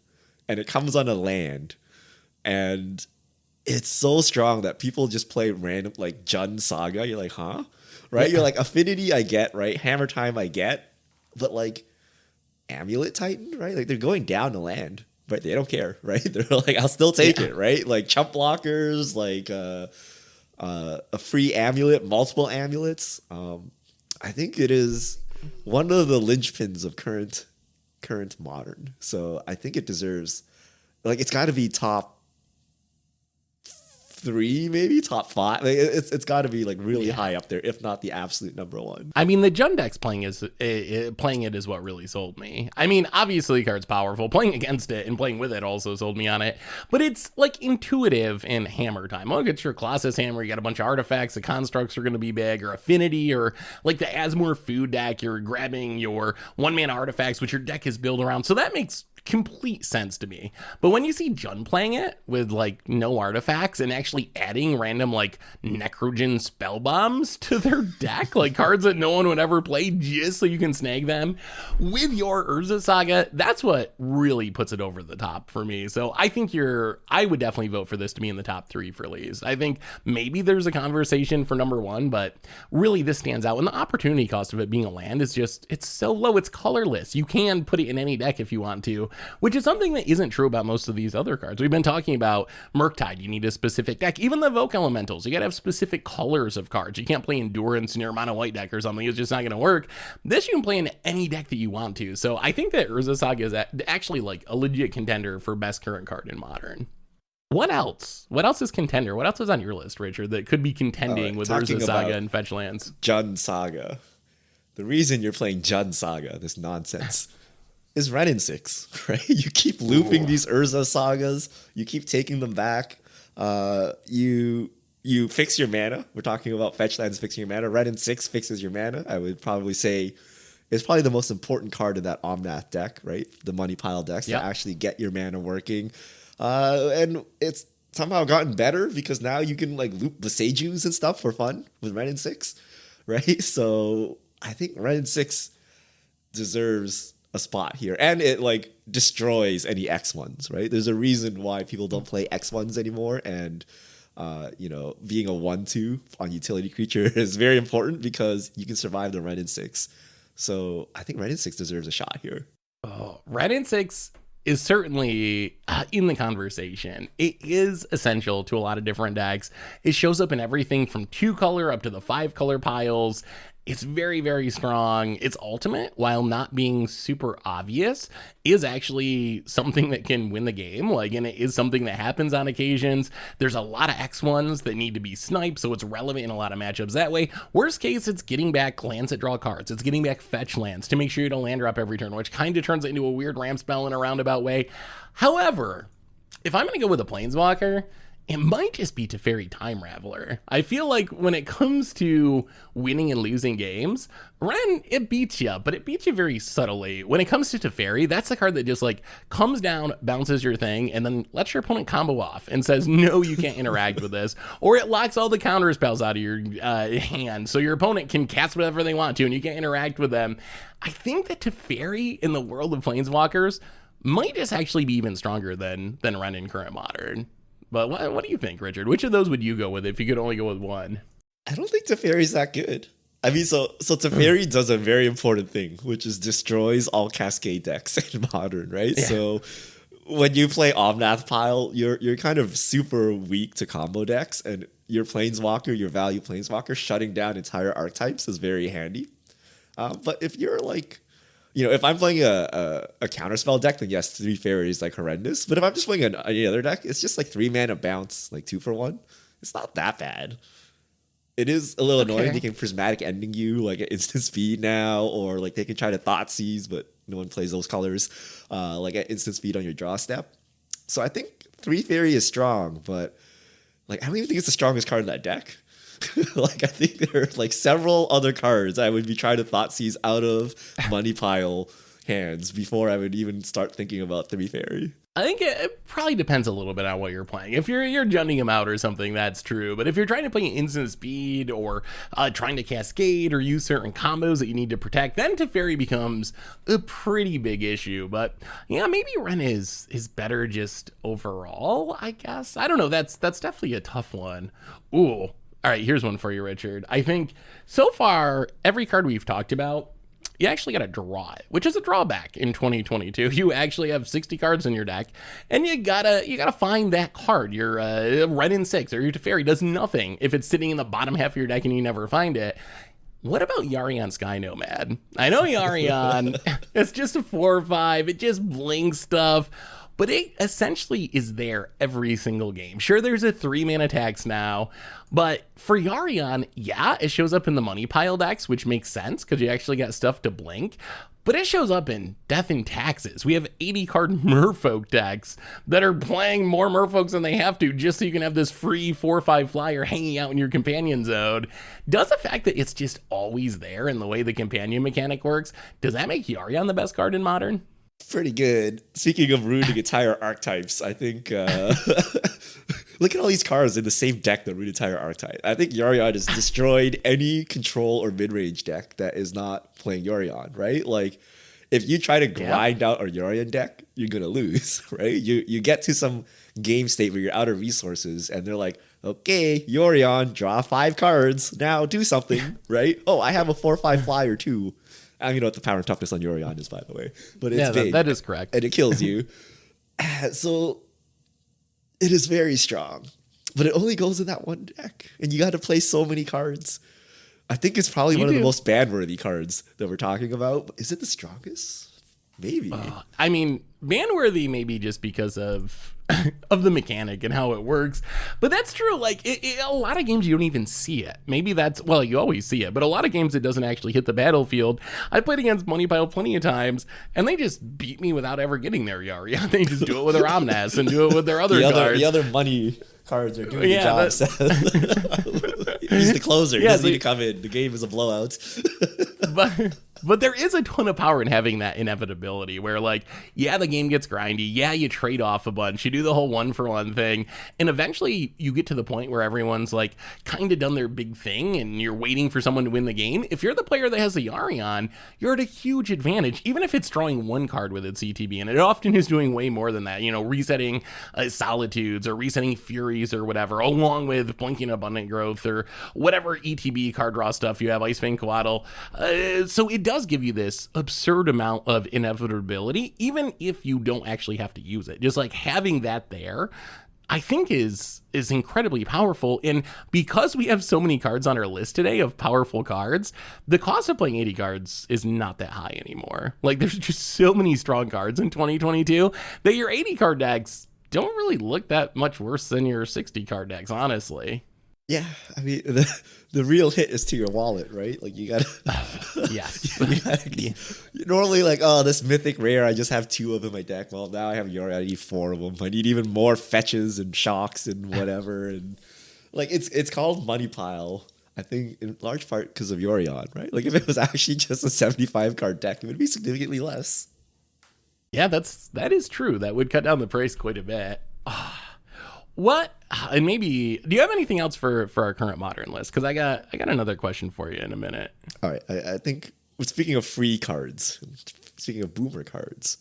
and it comes on a land, and it's so strong that people just play random, like Jund Saga. You're like, huh? Right? You're like, Affinity I get, right? Hammer Time I get. But like Amulet Titan, right? Like, they're going down to land, but they don't care, right? They're like, I'll still take it, right? Like chump blockers, like a free amulet, multiple amulets. I think it is one of the linchpins of current Modern. So I think it deserves, like, it's got to be top 3, maybe top 5. Like, it's got to be like really high up there, if not the absolute number 1. I mean, the Jund deck's playing it is what really sold me. I mean, obviously the card's powerful. Playing against it and playing with it also sold me on it. But it's like intuitive in hammer time. Look, it's your Colossus hammer. You got a bunch of artifacts. The constructs are going to be big, or affinity, or like the Asmore food deck. You're grabbing your 1-mana artifacts, which your deck is built around. So that makes complete sense to me. But when you see Jund playing it with like no artifacts and actually adding random like Necrogen spell bombs to their deck, like cards that no one would ever play just so you can snag them with your Urza Saga, that's what really puts it over the top for me. So I think I would definitely vote for this to be in the top 3 for Lee's. I think maybe there's a conversation for number 1, but really this stands out. And the opportunity cost of it being a land is just, it's so low. It's colorless. You can put it in any deck if you want to, which is something that isn't true about most of these other cards. We've been talking about Murktide. You need a specific deck. Even the Evoke Elementals, you gotta have specific colors of cards. You can't play Endurance in your mono white deck or something. It's just not gonna work. This you can play in any deck that you want to. So I think that Urza Saga is actually like a legit contender for best current card in Modern. What else? What else is contender? What else is on your list, Richard, that could be contending with Urza Saga and Fetchlands? Jund Saga. The reason you're playing Jund Saga, this nonsense, is Wrenn and Six, right? You keep looping these Urza Sagas. You keep taking them back. You fix your mana. We're talking about Fetchlands fixing your mana. Wrenn and Six fixes your mana. I would probably say it's probably the most important card in that Omnath deck, right? The money pile decks that actually get your mana working. And it's somehow gotten better because now you can like loop the Seijus and stuff for fun with Wrenn and Six, right? So I think Wrenn and Six deserves a spot here, and it like destroys any X1s, right? There's a reason why people don't play X1s anymore, and being a 1/2 on utility creature is very important because you can survive the Wrenn and Six. So I think Wrenn and Six deserves a shot here. Oh, Wrenn and Six is certainly in the conversation. It is essential to a lot of different decks. It shows up in everything from 2-color up to the 5-color piles. It's very, very strong. Its ultimate, while not being super obvious, is actually something that can win the game. And it is something that happens on occasions. There's a lot of X1s that need to be sniped, so it's relevant in a lot of matchups that way. Worst case, it's getting back lands that draw cards. It's getting back fetch lands to make sure you don't land drop every turn, which kind of turns it into a weird ramp spell in a roundabout way. However, if I'm going to go with a Planeswalker, it might just be Teferi Time Raveler. I feel like when it comes to winning and losing games, Wrenn, it beats you, but it beats you very subtly. When it comes to Teferi, that's the card that just like comes down, bounces your thing, and then lets your opponent combo off and says, no, you can't interact with this. Or it locks all the counter spells out of your hand, so your opponent can cast whatever they want to, and you can't interact with them. I think that Teferi in the world of Planeswalkers might just actually be even stronger than Wrenn in current Modern. But what do you think, Richard? Which of those would you go with if you could only go with one? I don't think Teferi's that good. I mean, so Teferi does a very important thing, which is destroys all Cascade decks in Modern, right? Yeah. So when you play Omnath Pile, you're kind of super weak to combo decks, and your Planeswalker, your value Planeswalker, shutting down entire archetypes is very handy. But if you're like, if I'm playing a counterspell deck, then yes, 3 Fairy is like horrendous. But if I'm just playing any other deck, it's just like 3 mana bounce, like 2 for 1. It's not that bad. It is a little annoying. They can prismatic ending you like at instant speed now, or like they can try to Thoughtseize, but no one plays those colors, like at instant speed on your draw step. So I think 3 Fairy is strong, but like I don't even think it's the strongest card in that deck. Like I think there are like several other cards I would be trying to Thoughtseize out of money pile hands before I would even start thinking about 3 Fairy. I think it probably depends a little bit on what you're playing. If you're Junding him out or something, that's true. But if you're trying to play instant speed or trying to cascade or use certain combos that you need to protect, then Teferi becomes a pretty big issue. But yeah, maybe Wrenn is better just overall, I guess. I don't know. That's definitely a tough one. Ooh. All right, here's one for you, Richard. I think so far, every card we've talked about, you actually got to draw it, which is a drawback in 2022. You actually have 60 cards in your deck, and you gotta find that card. Your Wrenn and Six or your Teferi does nothing if it's sitting in the bottom half of your deck and you never find it. What about Yorion Sky Nomad? I know Yorion, it's just a 4 or 5. It just blinks stuff. but it essentially is there every single game. Sure, there's a 3-mana tax now, but for Yorion, yeah, it shows up in the money pile decks, which makes sense because you actually got stuff to blink. But it shows up in Death and Taxes. We have 80-card Merfolk decks that are playing more Merfolks than they have to just so you can have this free 4/5 flyer hanging out in your companion zone. Does the fact that it's just always there in the way the companion mechanic works, does that make Yorion the best card in Modern? Pretty good. Speaking of ruining entire archetypes, I think look at all these cards in the same deck that ruin entire archetype. I think Yorion has destroyed any control or mid-range deck that is not playing Yorion, right? Like, if you try to grind out a Yorion deck, you're gonna lose, right? You get to some game state where you're out of resources, and they're like, okay, Yorion, draw 5 cards, now do something, right? Oh, I have a 4/5 flyer too. I don't know what the power and toughness on Yorion is, by the way, but it's big. That is correct. And it kills you. So it is very strong, but it only goes in that one deck, and you got to play so many cards. I think it's probably one of the most ban-worthy cards that we're talking about. Is it the strongest? Maybe. I mean, ban-worthy maybe just because of the mechanic and how it works. But that's true. Like, a lot of games you don't even see it. Maybe that's, well, you always see it, but a lot of games it doesn't actually hit the battlefield. I played against Money Pile plenty of times, and they just beat me without ever getting their Yorion. They just do it with their Omnas and do it with their other cards. The other money cards are doing the job, Seth. He's the closer. He doesn't need to come in. The game is a blowout. But there is a ton of power in having that inevitability where, like, yeah, the game gets grindy. Yeah, you trade off a bunch. You do the whole 1-for-1 thing. And eventually you get to the point where everyone's, like, kind of done their big thing and you're waiting for someone to win the game. If you're the player that has the Yorion, you're at a huge advantage, even if it's drawing 1 card with its ETB. And it often is doing way more than that, you know, resetting Solitudes or resetting Furies or whatever, along with Blinking Abundant Growth or whatever ETB card draw stuff you have, Icefang Coatl. So it does give you this absurd amount of inevitability, even if you don't actually have to use it. Just like having that there, I think is incredibly powerful. And because we have so many cards on our list today of powerful cards, the cost of playing 80 cards is not that high anymore. Like, there's just so many strong cards in 2022 that your 80 card decks don't really look that much worse than your 60 card decks, honestly. Yeah, I mean, the real hit is to your wallet, right? Like, you gotta... Yes. You're normally like, oh, this mythic rare, I just have 2 of them in my deck. Well, now I have Yorion, I need 4 of them. I need even more fetches and shocks and whatever. And like, it's called Money Pile, I think, in large part because of Yorion, right? Like, if it was actually just a 75 card deck, it would be significantly less. Yeah, that is true. That would cut down the price quite a bit. What, and maybe, do you have anything else for our current Modern list? Because I got another question for you in a minute. All right, I think, speaking of free cards, speaking of boomer cards,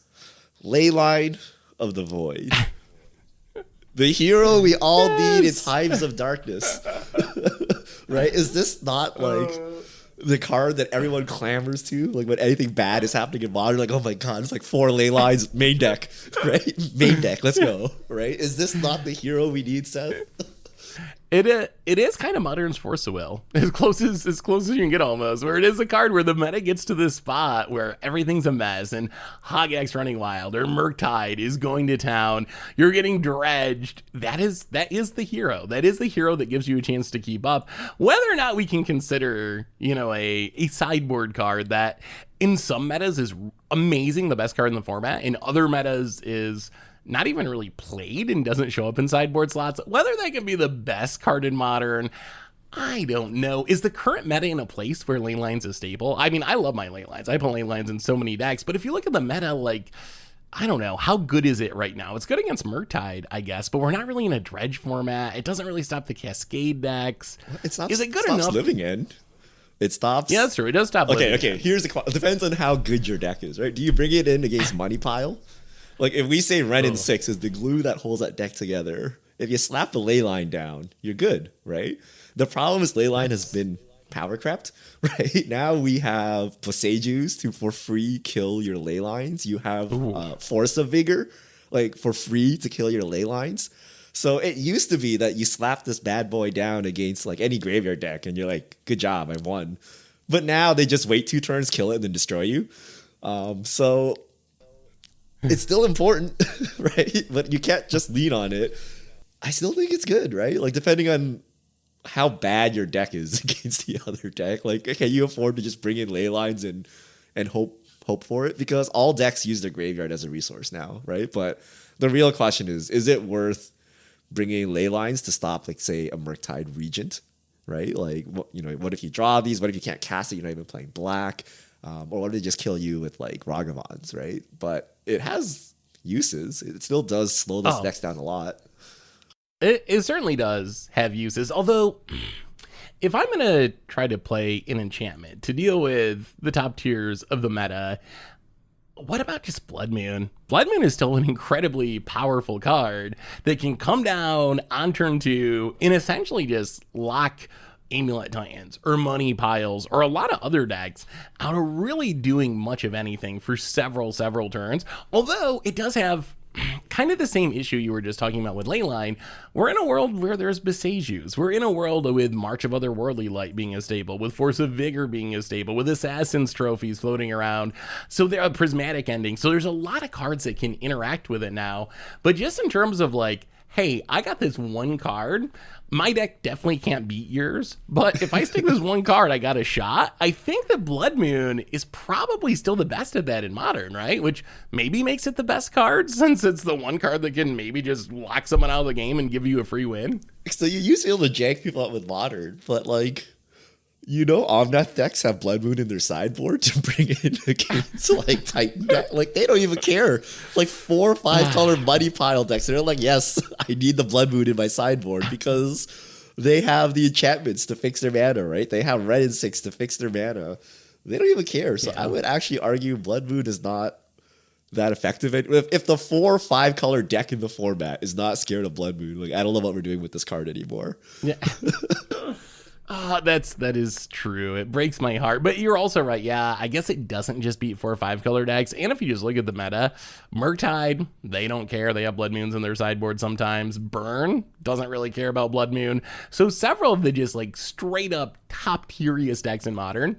Leyline of the Void. The hero we all need in times of darkness. Right? Is this not like the card that everyone clamors to? Like, when anything bad is happening in Modern, like, oh my god, it's like 4 Leylines, main deck, right? Main deck, let's go, right? Is this not the hero we need, Seth? It is kind of Modern's Force of Will, as close as you can get almost, where it is a card where the meta gets to this spot where everything's a mess and Hogak's running wild or Murktide is going to town, you're getting dredged. That is the hero. That is the hero that gives you a chance to keep up. Whether or not we can consider, you know, a sideboard card that in some metas is amazing, the best card in the format, in other metas is not even really played and doesn't show up in sideboard slots. Whether that can be the best card in Modern, I don't know. Is the current meta in a place where Leyline's a staple? I mean, I love my Leylines. I play Leylines in so many decks, but if you look at the meta, like, I don't know, how good is it right now? It's good against Murktide, I guess, but we're not really in a dredge format. It doesn't really stop the Cascade decks. It stops, is it good enough? Living in. It stops. Yeah, that's true. It does stop. Okay. Here's the. It depends on how good your deck is, right? Do you bring it in against Money Pile? Like, if we say Wrenn and Six is the glue that holds that deck together, if you slap the Leyline down, you're good, right? The problem is Leyline has been power crept, right? Now we have Poseidus to for free kill your Leylines. You have Force of Vigor, like, for free to kill your Leylines. So it used to be that you slap this bad boy down against, like, any graveyard deck and you're like, good job, I won. But now they just wait 2 turns, kill it, and then destroy you. So it's still important, right? But you can't just lean on it. I still think it's good, right? Like depending on how bad your deck is against the other deck. Like, can you afford to just bring in Leylines and hope for it? Because all decks use their graveyard as a resource now, right? But the real question is it worth bringing Leylines to stop, like, say, a Murktide Regent, right? Like, what if you draw these? What if you can't cast it? You're not even playing black. Or what if they just kill you with, like, Ragavans, right? But it has uses. It still does slow this decks down a lot. It certainly does have uses. Although, if I'm going to try to play an enchantment to deal with the top tiers of the meta, what about just Blood Moon? Blood Moon is still an incredibly powerful card that can come down on turn 2 and essentially just lock Amulet Titans or Money Piles or a lot of other decks out of really doing much of anything for several turns. Although it does have kind of the same issue you were just talking about with Leyline. We're in a world where there's Besejus. We're in a world with March of Otherworldly Light being a staple, with Force of Vigor being a staple, with Assassin's Trophies floating around. So there are prismatic endings. So there's a lot of cards that can interact with it now. But just in terms of like, hey, I got this one card. My deck definitely can't beat yours, but if I stick this one card, I got a shot. I think that Blood Moon is probably still the best at that in Modern, right? Which maybe makes it the best card since it's the one card that can maybe just lock someone out of the game and give you a free win. So you used to be able to jank people out with Modern, but like, Omnath decks have Blood Moon in their sideboard to bring in against like Titan deck. Like they don't even care. Like 4 or 5 color Money Pile decks. They're like, yes, I need the Blood Moon in my sideboard because they have the enchantments to fix their mana, right? They have Wrenn and Six to fix their mana. They don't even care. So I would actually argue Blood Moon is not that effective. If the 4 or 5 color deck in the format is not scared of Blood Moon, like I don't know what we're doing with this card anymore. Yeah. That is true. It breaks my heart. But you're also right. Yeah, I guess it doesn't just beat 4 or 5 color decks. And if you just look at the meta, Murktide, they don't care. They have Blood Moons in their sideboard sometimes. Burn doesn't really care about Blood Moon. So several of the just like straight up top tieriest decks in Modern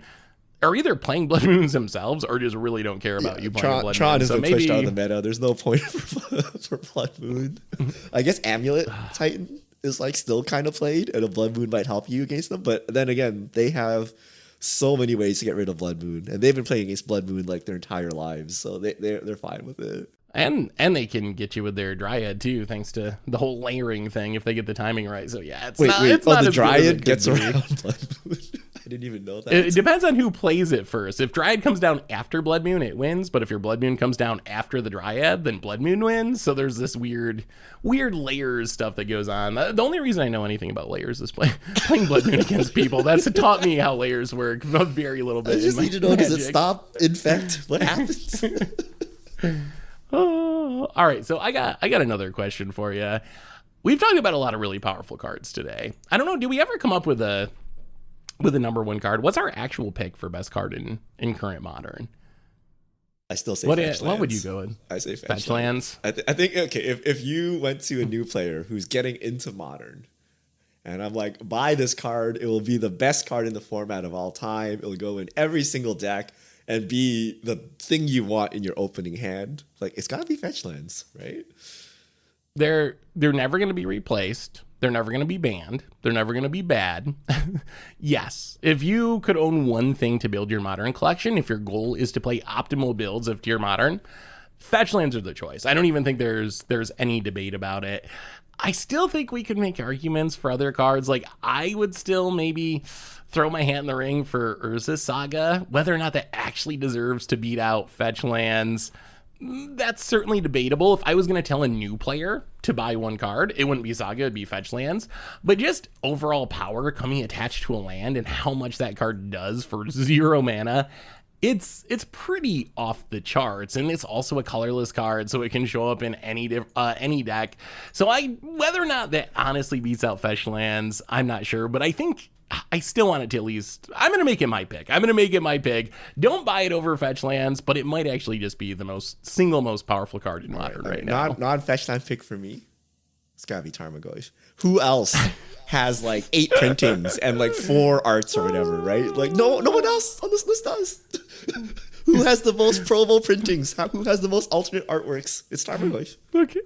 are either playing Blood Moons themselves or just really don't care about you playing Blood Moon. Tron has been pushed out of the meta. There's no point for Blood Moon. I guess Amulet Titan is like still kind of played, and a Blood Moon might help you against them. But then again, they have so many ways to get rid of Blood Moon, and they've been playing against Blood Moon like their entire lives, so they're fine with it. And they can get you with their Dryad too, thanks to the whole layering thing if they get the timing right. So yeah, it's not the as Dryad gets around Blood Moon. I didn't even know that. It depends on who plays it first. If Dryad comes down after Blood Moon, it wins. But if your Blood Moon comes down after the Dryad, then Blood Moon wins. So there's this weird layers stuff that goes on. The only reason I know anything about layers is playing Blood Moon against people. That's taught me how layers work a very little bit. I just need to know, does it stop infect? What happens? Oh, all right. So I got another question for you. We've talked about a lot of really powerful cards today. I don't know. Do we ever come up with a number one card? What's our actual pick for best card in current Modern? I still say Fetchlands. What would you go with? I say Fetchlands. I think, okay, if you went to a new player who's getting into Modern, and I'm like, buy this card, it will be the best card in the format of all time. It will go in every single deck and be the thing you want in your opening hand. Like, it's got to be Fetchlands, right? They're never going to be replaced. They're never going to be banned. They're never going to be bad. Yes, if you could own one thing to build your Modern collection, if your goal is to play optimal builds of tier Modern, Fetchlands are the choice. I don't even think there's any debate about it. I still think we could make arguments for other cards. Like, I would still maybe throw my hat in the ring for Urza Saga. Whether or not that actually deserves to beat out Fetchlands, that's certainly debatable. If I was going to tell a new player to buy one card, it wouldn't be Saga, it'd be Fetchlands. But just overall power coming attached to a land and how much that card does for 0 mana, it's pretty off the charts. And it's also a colorless card, so it can show up in any deck. So whether or not that honestly beats out Fetchlands, I'm not sure. But I think I still want it to at least, I'm going to make it my pick. Don't buy it over Fetchlands, but it might actually just be the single most powerful card in Modern right now. Non-Fetchland pick for me, it's got to be Tarmogoyf. Who else has like 8 printings and like 4 arts or whatever, right? Like no one else on this list does. Who has the most promo printings? Who has the most alternate artworks? It's Tarmogoyf. Okay.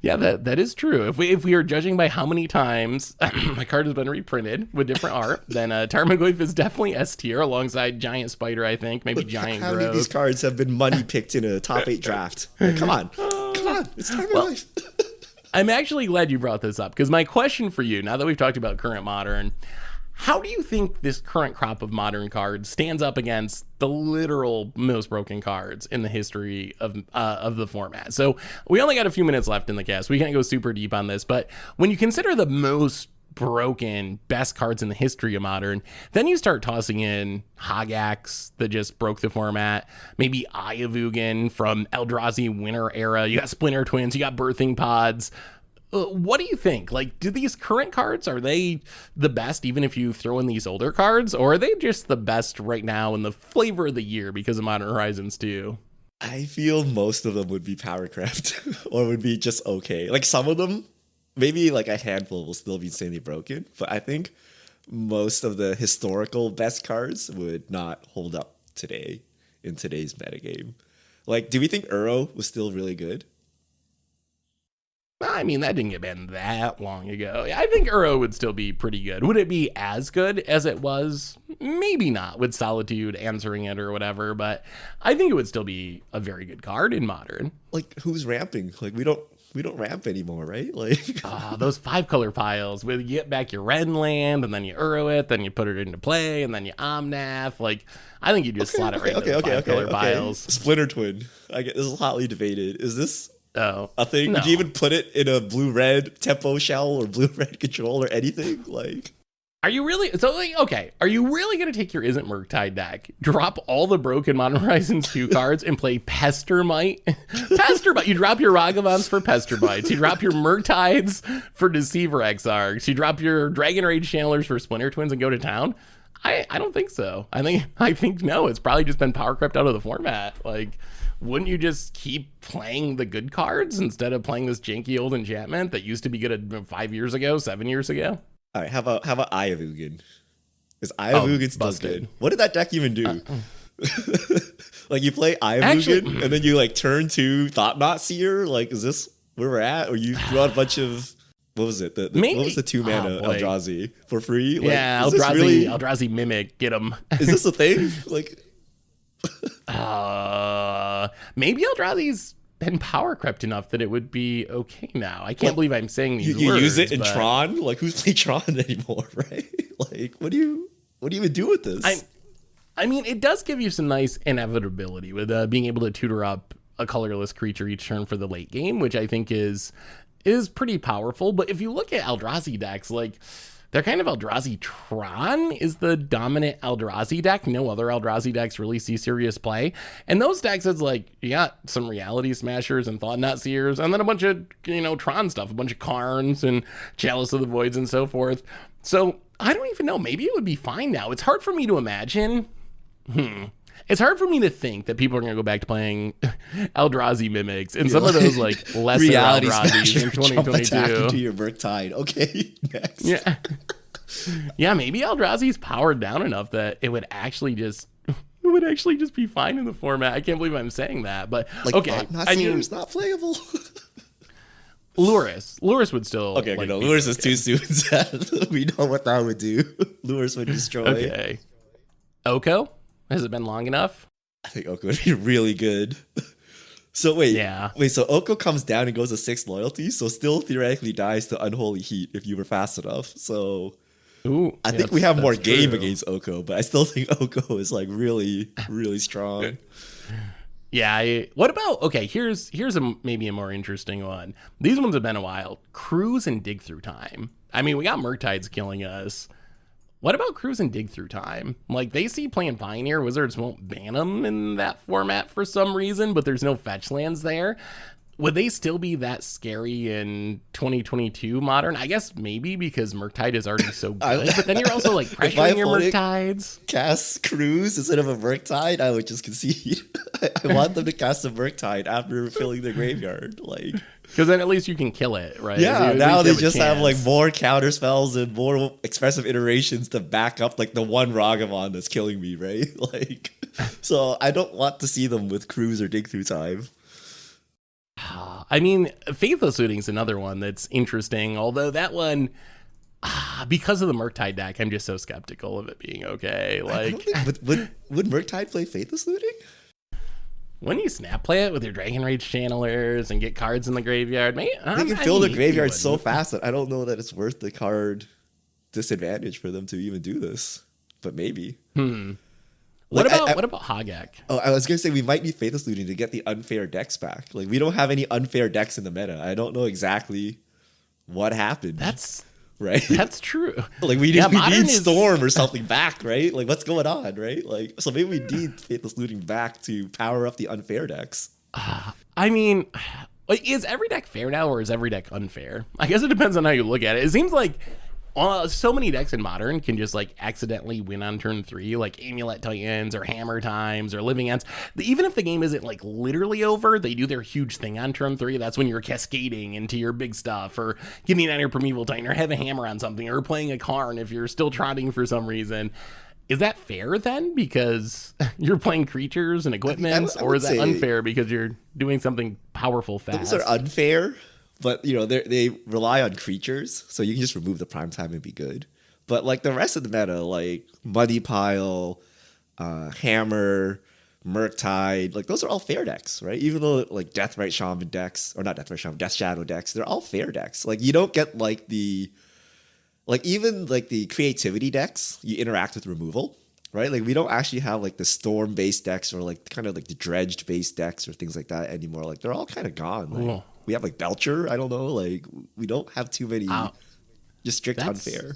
Yeah, that is true. If we are judging by how many times my card has been reprinted with different art, then Tarmogoyf is definitely S tier alongside Giant Spider, I think, maybe Giant How many of these Growth. cards have been money picked in a top 8 draft? Like, come on, it's Tarmogoyf. I'm actually glad you brought this up because my question for you, now that we've talked about current modern, how do you think this current crop of modern cards stands up against the literal most broken cards in the history of the format? So we only got a few minutes left in the cast. We can't go super deep on this, but when you consider the most broken best cards in the history of modern, then you start tossing in Hagax that just broke the format, maybe Evoke from Eldrazi Winter era, you got Splinter Twins, you got Birthing Pods. What do you think? Like, do these current cards, are they the best even if you throw in these older cards, or are they just the best right now in the flavor of the year because of Modern Horizons 2? I feel most of them would be power crept or would be just okay. Like some of them, maybe like a handful will still be insanely broken, but I think most of the historical best cards would not hold up today in today's metagame. Like, do we think Uro was still really good? I mean, that didn't get banned that long ago. I think Uro would still be pretty good. Would it be as good as it was? Maybe not with Solitude answering it or whatever, but I think it would still be a very good card in Modern. Like, who's ramping? Like, we don't ramp anymore, right? Like, Those 5-color piles where you get back your Wrenn land and then you Uro it, then you put it into play and then you Omnath. Like, I think you just slot it right into the 5-color piles. Splinter Twin. I get this is hotly debated. Is this a thing? No. Would you even put it in a blue-red tempo shell or blue-red control or anything? Like, are you really are you really gonna take your Isn't Murktide deck, drop all the broken Modern Horizons 2 cards and play Pestermite? Pestermite, you drop your Ragavans for Pestermites, you drop your Murktides for Deceiver Exarchs, you drop your Dragon Rage Channelers for Splinter Twins and go to town? I don't think so. I think no, it's probably just been power crept out of the format. Like, wouldn't you just keep playing the good cards instead of playing this janky old enchantment that used to be good 5 years ago, 7 years ago? all right, how about Evoke? Is Evoke still busted. good? What did that deck even do? Like, you play Evoke Actually- and then you like turn to Thought Seer? Like, is this where we're at? Or you threw out a bunch of, what was it? What was the 2-mana Eldrazi for free? Like, Yeah, is this really, Eldrazi Mimic, get him. is this a thing? Like, Maybe Eldrazi's been power crept enough that it would be okay now. I can't believe I'm saying these you words. use it in but Tron? Like, who's playing Tron anymore, right? Like, what do you even do with this? I mean, it does give you some nice inevitability with being able to tutor up a colorless creature each turn for the late game, which I think is pretty powerful. But if you look at Eldrazi decks, like, they're kind of Eldrazi Tron is the dominant Eldrazi deck. No other Eldrazi decks really see serious play. And those decks, it's like, you got some Reality Smashers and Thought Seers, and then a bunch of, Tron stuff, a bunch of Karns and Chalice of the Voids and so forth. So I don't even know. Maybe it would be fine now. It's hard for me to imagine. It's hard for me to think that people are going to go back to playing Eldrazi Mimics and some of those like lesser Reality Eldrazi's in Smasher jump attack 2022. into your Murktide. Okay, next. Yeah. Yeah, maybe Eldrazi's powered down enough that it would actually just be fine in the format. I can't believe I'm saying that, but Like, okay. I mean, it's not playable. Luris would still. Okay, like, no, be Lures is okay. too soon, Seth. We know what that would do. Lures would destroy. Okay. Oko? Has it been long enough? I think Oko would be really good. So wait, so Oko comes down and goes to 6 loyalty, so still theoretically dies to Unholy Heat if you were fast enough. So Ooh, I think we have more that's game true. against Oko, but I still think Oko is like really, really strong. Yeah. What about, okay, here's maybe a more interesting one. These ones have been a while. Cruise and Dig Through Time. I mean, we got Murktides killing us. What about Cruise and Dig Through Time? Like, they see playing Pioneer. Wizards won't ban them in that format for some reason, but there's no fetch lands there. Would they still be that scary in 2022 Modern? I guess maybe because Murktide is already so good, but then you're also like pressuring your Murktides. Cast Cruise instead of a Murktide, I would just concede. I want them to cast a Murktide after filling their graveyard. Like, because then at least you can kill it, right? yeah, At now least they you just a have like chance. more counter spells and more expressive iterations to back up like the one Ragavan that's killing me, right? Like, So I don't want to see them with cruise or dig through time. I mean, Faithless Looting's another one that's interesting, although that one, because of the Murktide deck, I'm just so skeptical of it being okay. Like, would Murktide play Faithless Looting? When you snap play it with your Dragon Rage channelers and get cards in the graveyard, they can fill the graveyard so fast that I don't know that it's worth the card disadvantage for them to even do this. But maybe. What about Hogak? Oh, I was gonna say we might need Faithless Looting to get the unfair decks back. Like we don't have any unfair decks in the meta. I don't know exactly what happened. That's right. That's true. Like we need Storm or something back, right? Like what's going on, right? Like so maybe we need Faithless Looting back to power up the unfair decks. I mean, is every deck fair now or is every deck unfair? I guess it depends on how you look at it. It seems like so many decks in Modern can just like accidentally win on turn 3, like Amulet Titans or Hammer Times or Living Ends. Even if the game isn't like literally over, they do their huge thing on turn 3. That's when you're cascading into your big stuff or getting on your Primeval Titan or have a hammer on something or playing a Karn if you're still trotting for some reason. Is that fair then because you're playing creatures and equipment, or is that unfair because you're doing something powerful fast? Those are unfair. But, you know, they rely on creatures, so you can just remove the prime time and be good. But, like, the rest of the meta, like Muddy Pile, Hammer, Murktide, like, those are all fair decks, right? Even though, like, Deathrite Shaman decks, or not Deathrite Shaman, Death Shadow decks, they're all fair decks. Like, you don't get, like, even, like, the creativity decks, you interact with removal, right? Like, we don't actually have, like, the Storm-based decks or, like, kind of, like, the Dredged-based decks or things like that anymore. Like, they're all kind of gone. Like, we have like Belcher. I don't know. Like we don't have too many. Just strict unfair.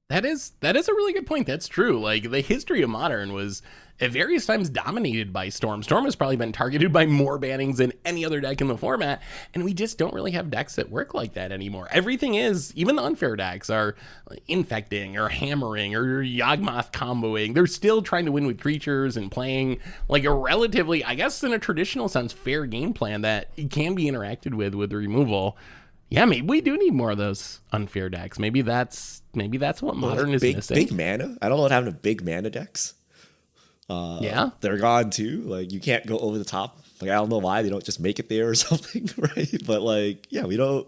That is a really good point. That's true. Like the history of Modern was at various times dominated by Storm. Storm has probably been targeted by more bannings than any other deck in the format, and we just don't really have decks that work like that anymore. Everything is, even the unfair decks are infecting or hammering or Yawgmoth comboing. They're still trying to win with creatures and playing like a relatively, I guess in a traditional sense, fair game plan that can be interacted with removal. Yeah, maybe we do need more of those unfair decks. Maybe that's what Modern is missing. Big mana. I don't know what happened to big mana decks. They're gone too. Like you can't go over the top. Like I don't know why they don't just make it there or something, right? But like, yeah, we don't.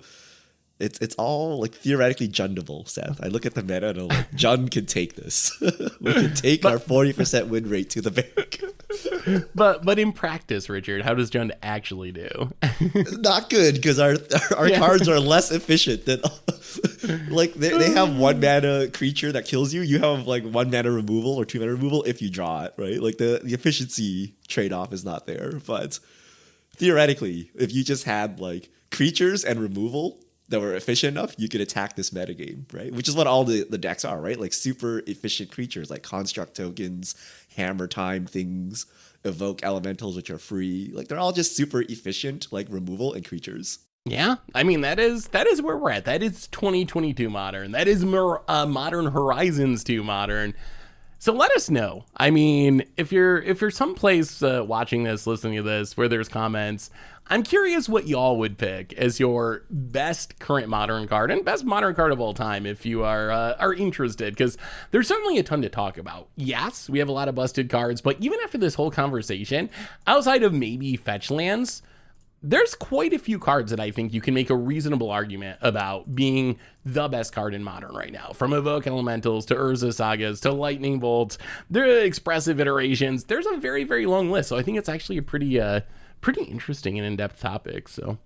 It's all like theoretically Jundable, Seth. I look at the meta and I'm like, Jund can take this. We can take our 40% win rate to the bank. But in practice, Richard, how does Jund actually do? Not good because our cards are less efficient than like they have 1 mana creature that kills you. You have like 1 mana removal or 2 mana removal if you draw it, right? Like the efficiency trade-off is not there. But theoretically, if you just had like creatures and removal that were efficient enough, you could attack this metagame, right? Which is what all the decks are, right? Like super efficient creatures like construct tokens, hammer time things, evoke elementals, which are free. Like they're all just super efficient, like removal and creatures. Yeah, I mean that is where we're at. That is 2022 Modern. That is Modern Horizons 2 Modern. So let us know. I mean, if you're someplace watching this, listening to this, where there's comments, I'm curious what y'all would pick as your best current Modern card and best Modern card of all time if you are interested, because there's certainly a ton to talk about. Yes, we have a lot of busted cards, but even after this whole conversation, outside of maybe Fetchlands, there's quite a few cards that I think you can make a reasonable argument about being the best card in Modern right now. From Evoke Elementals to Urza Sagas to Lightning Bolts, there are Expressive Iterations. There's a very, very long list. So I think it's actually a pretty interesting and in-depth topic. So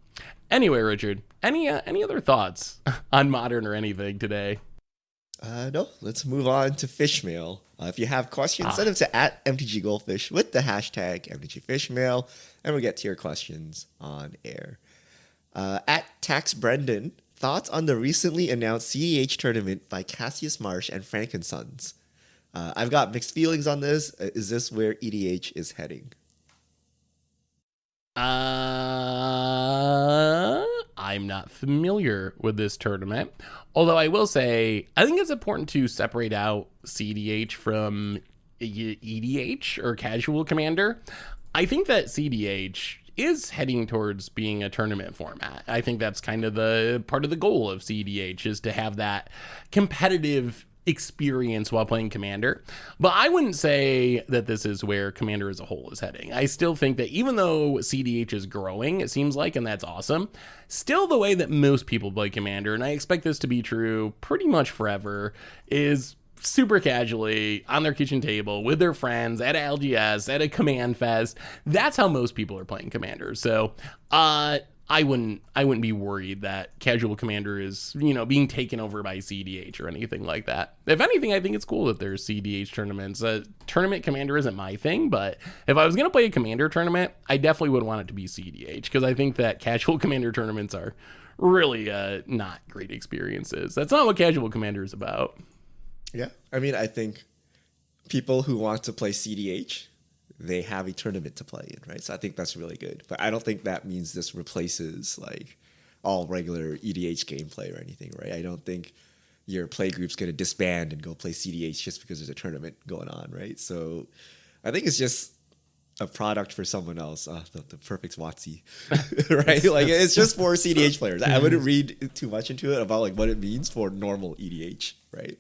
anyway, Richard, any other thoughts on Modern or anything today? No, let's move on to Fishmail. If you have questions, send them to @MTGGoldfish with the hashtag MTGFishmail, and we'll get to your questions on air. @TaxBrendan, thoughts on the recently announced CEH tournament by Cassius Marsh and Frankensons? I've got mixed feelings on this. Is this where EDH is heading? I'm not familiar with this tournament, although I will say I think it's important to separate out CDH from EDH or Casual Commander. I think that CDH is heading towards being a tournament format. I think that's kind of the part of the goal of CDH is to have that competitive experience while playing Commander. But I wouldn't say that this is where Commander as a whole is heading. I still think that even though CDH is growing, it seems like, and that's awesome, still the way that most people play Commander, and I expect this to be true pretty much forever, is super casually on their kitchen table with their friends at LGS, at a command fest. That's how most people are playing Commander. So I wouldn't be worried that casual Commander is, being taken over by CDH or anything like that. If anything, I think it's cool that there's CDH tournaments. Tournament Commander isn't my thing, but if I was going to play a Commander tournament, I definitely would want it to be CDH, because I think that casual Commander tournaments are really not great experiences. That's not what casual Commander is about. Yeah, I mean, I think people who want to play CDH, they have a tournament to play in, right? So I think that's really good. But I don't think that means this replaces like all regular EDH gameplay or anything, right? I don't think your play group's going to disband and go play CDH just because there's a tournament going on, right? So I think it's just a product for someone else. The perfect Watsy, right? Like it's just for CDH players. I wouldn't read too much into it about like what it means for normal EDH, right?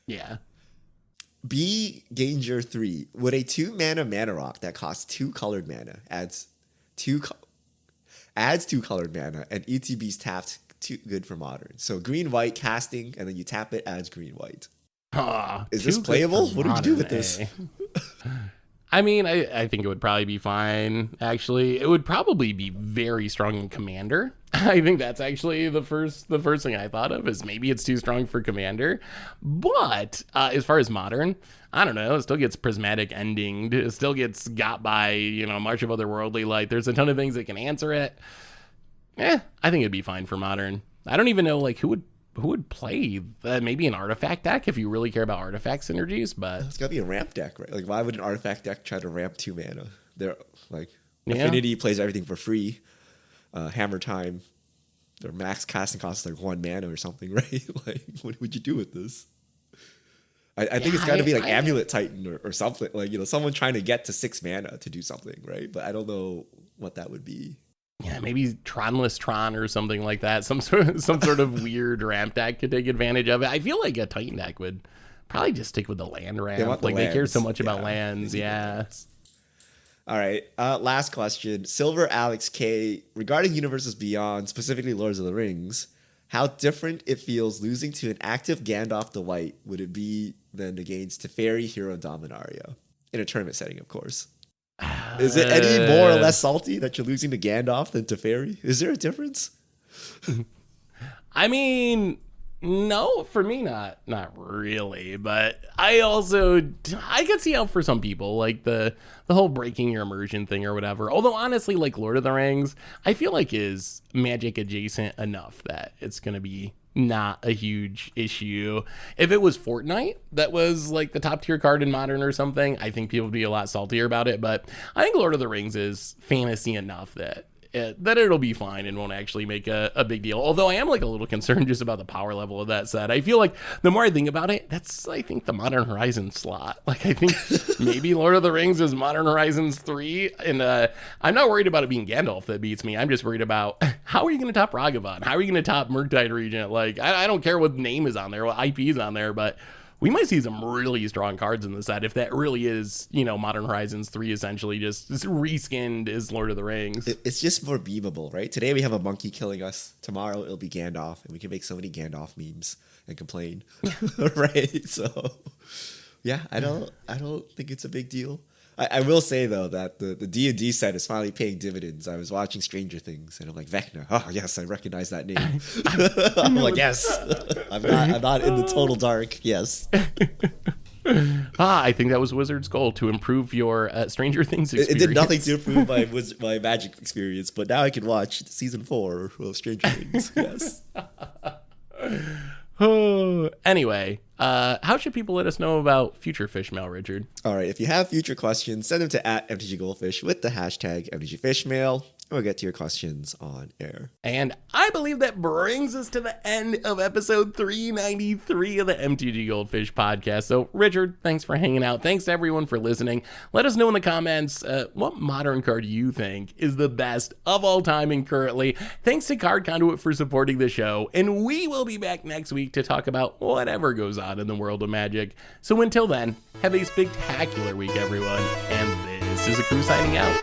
Yeah. B Ganger 3. Would a 2-mana rock that costs 2 colored mana, adds 2 colored mana, and ETB's tapped good for modern? So green-white casting, and then you tap it, adds green-white. Is this playable? What do we do with this? I mean, I think it would probably be fine, actually. It would probably be very strong in Commander. I think that's actually the first thing I thought of, is maybe it's too strong for Commander. But as far as Modern, I don't know. It still gets Prismatic Ending. It still gets got by, March of Otherworldly Light. There's a ton of things that can answer it. I think it'd be fine for Modern. I don't even know, like, who would play maybe an artifact deck if you really care about artifact synergies, but it's got to be a ramp deck, right? Like, why would an artifact deck try to ramp 2 mana? They're like, Affinity plays everything for free. Hammer Time, their max casting cost is like 1 mana or something, right? Like, what would you do with this? I think it's got to be like Amulet Titan or something, like, someone trying to get to 6 mana to do something, right? But I don't know what that would be. Yeah, maybe Tronless Tron or something like that. Some sort of weird ramp deck could take advantage of it. I feel like a Titan deck would probably just stick with the land ramp. They care so much about lands. Yeah. All right. Last question. Silver Alex K. Regarding Universes Beyond, specifically Lords of the Rings, how different it feels losing to an active Gandalf the White would it be than against Teferi, Hero, Dominaria? In a tournament setting, of course. Is it any more or less salty that you're losing to Gandalf than Teferi? Is there a difference? I mean, no, for me, not really. But I could see how for some people, like the whole breaking your immersion thing or whatever. Although honestly, like Lord of the Rings, I feel like is Magic adjacent enough that it's gonna be not a huge issue. If it was Fortnite that was like the top tier card in Modern or something, I think people would be a lot saltier about it. But I think Lord of the Rings is fantasy enough that it'll be fine and won't actually make a big deal. Although I am like a little concerned just about the power level of that set. I feel like the more I think about it, that's, I think, the Modern Horizons slot. Like, I think maybe Lord of the Rings is Modern Horizons 3. And I'm not worried about it being Gandalf that beats me. I'm just worried about how are you going to top Ragavan? How are you going to top Murktide Regent? Like, I don't care what name is on there, what IP is on there, but we might see some really strong cards in the set if that really is, Modern Horizons 3 essentially just reskinned as Lord of the Rings. It's just more memeable, right? Today we have a monkey killing us. Tomorrow it'll be Gandalf, and we can make so many Gandalf memes and complain, right? So, yeah, I don't think it's a big deal. I will say, though, that the D&D set is finally paying dividends. I was watching Stranger Things, and I'm like, Vecna. Oh, yes, I recognize that name. I'm like, yes. I'm not in the total dark. Yes. I think that was Wizard's goal, to improve your Stranger Things experience. It did nothing to improve my Magic experience, but now I can watch season 4 of Stranger Things. Yes. Anyway, how should people let us know about future Fishmail, Richard? All right, if you have future questions, send them to @MTGGoldfish with the hashtag MTGFishmail. and we'll get to your questions on air. And I believe that brings us to the end of episode 393 of the MTG Goldfish podcast. So, Richard, thanks for hanging out. Thanks to everyone for listening. Let us know in the comments what modern card you think is the best of all time and currently. Thanks to Card Conduit for supporting the show. And we will be back next week to talk about whatever goes on in the world of Magic. So until then, have a spectacular week, everyone. And this is a crew signing out.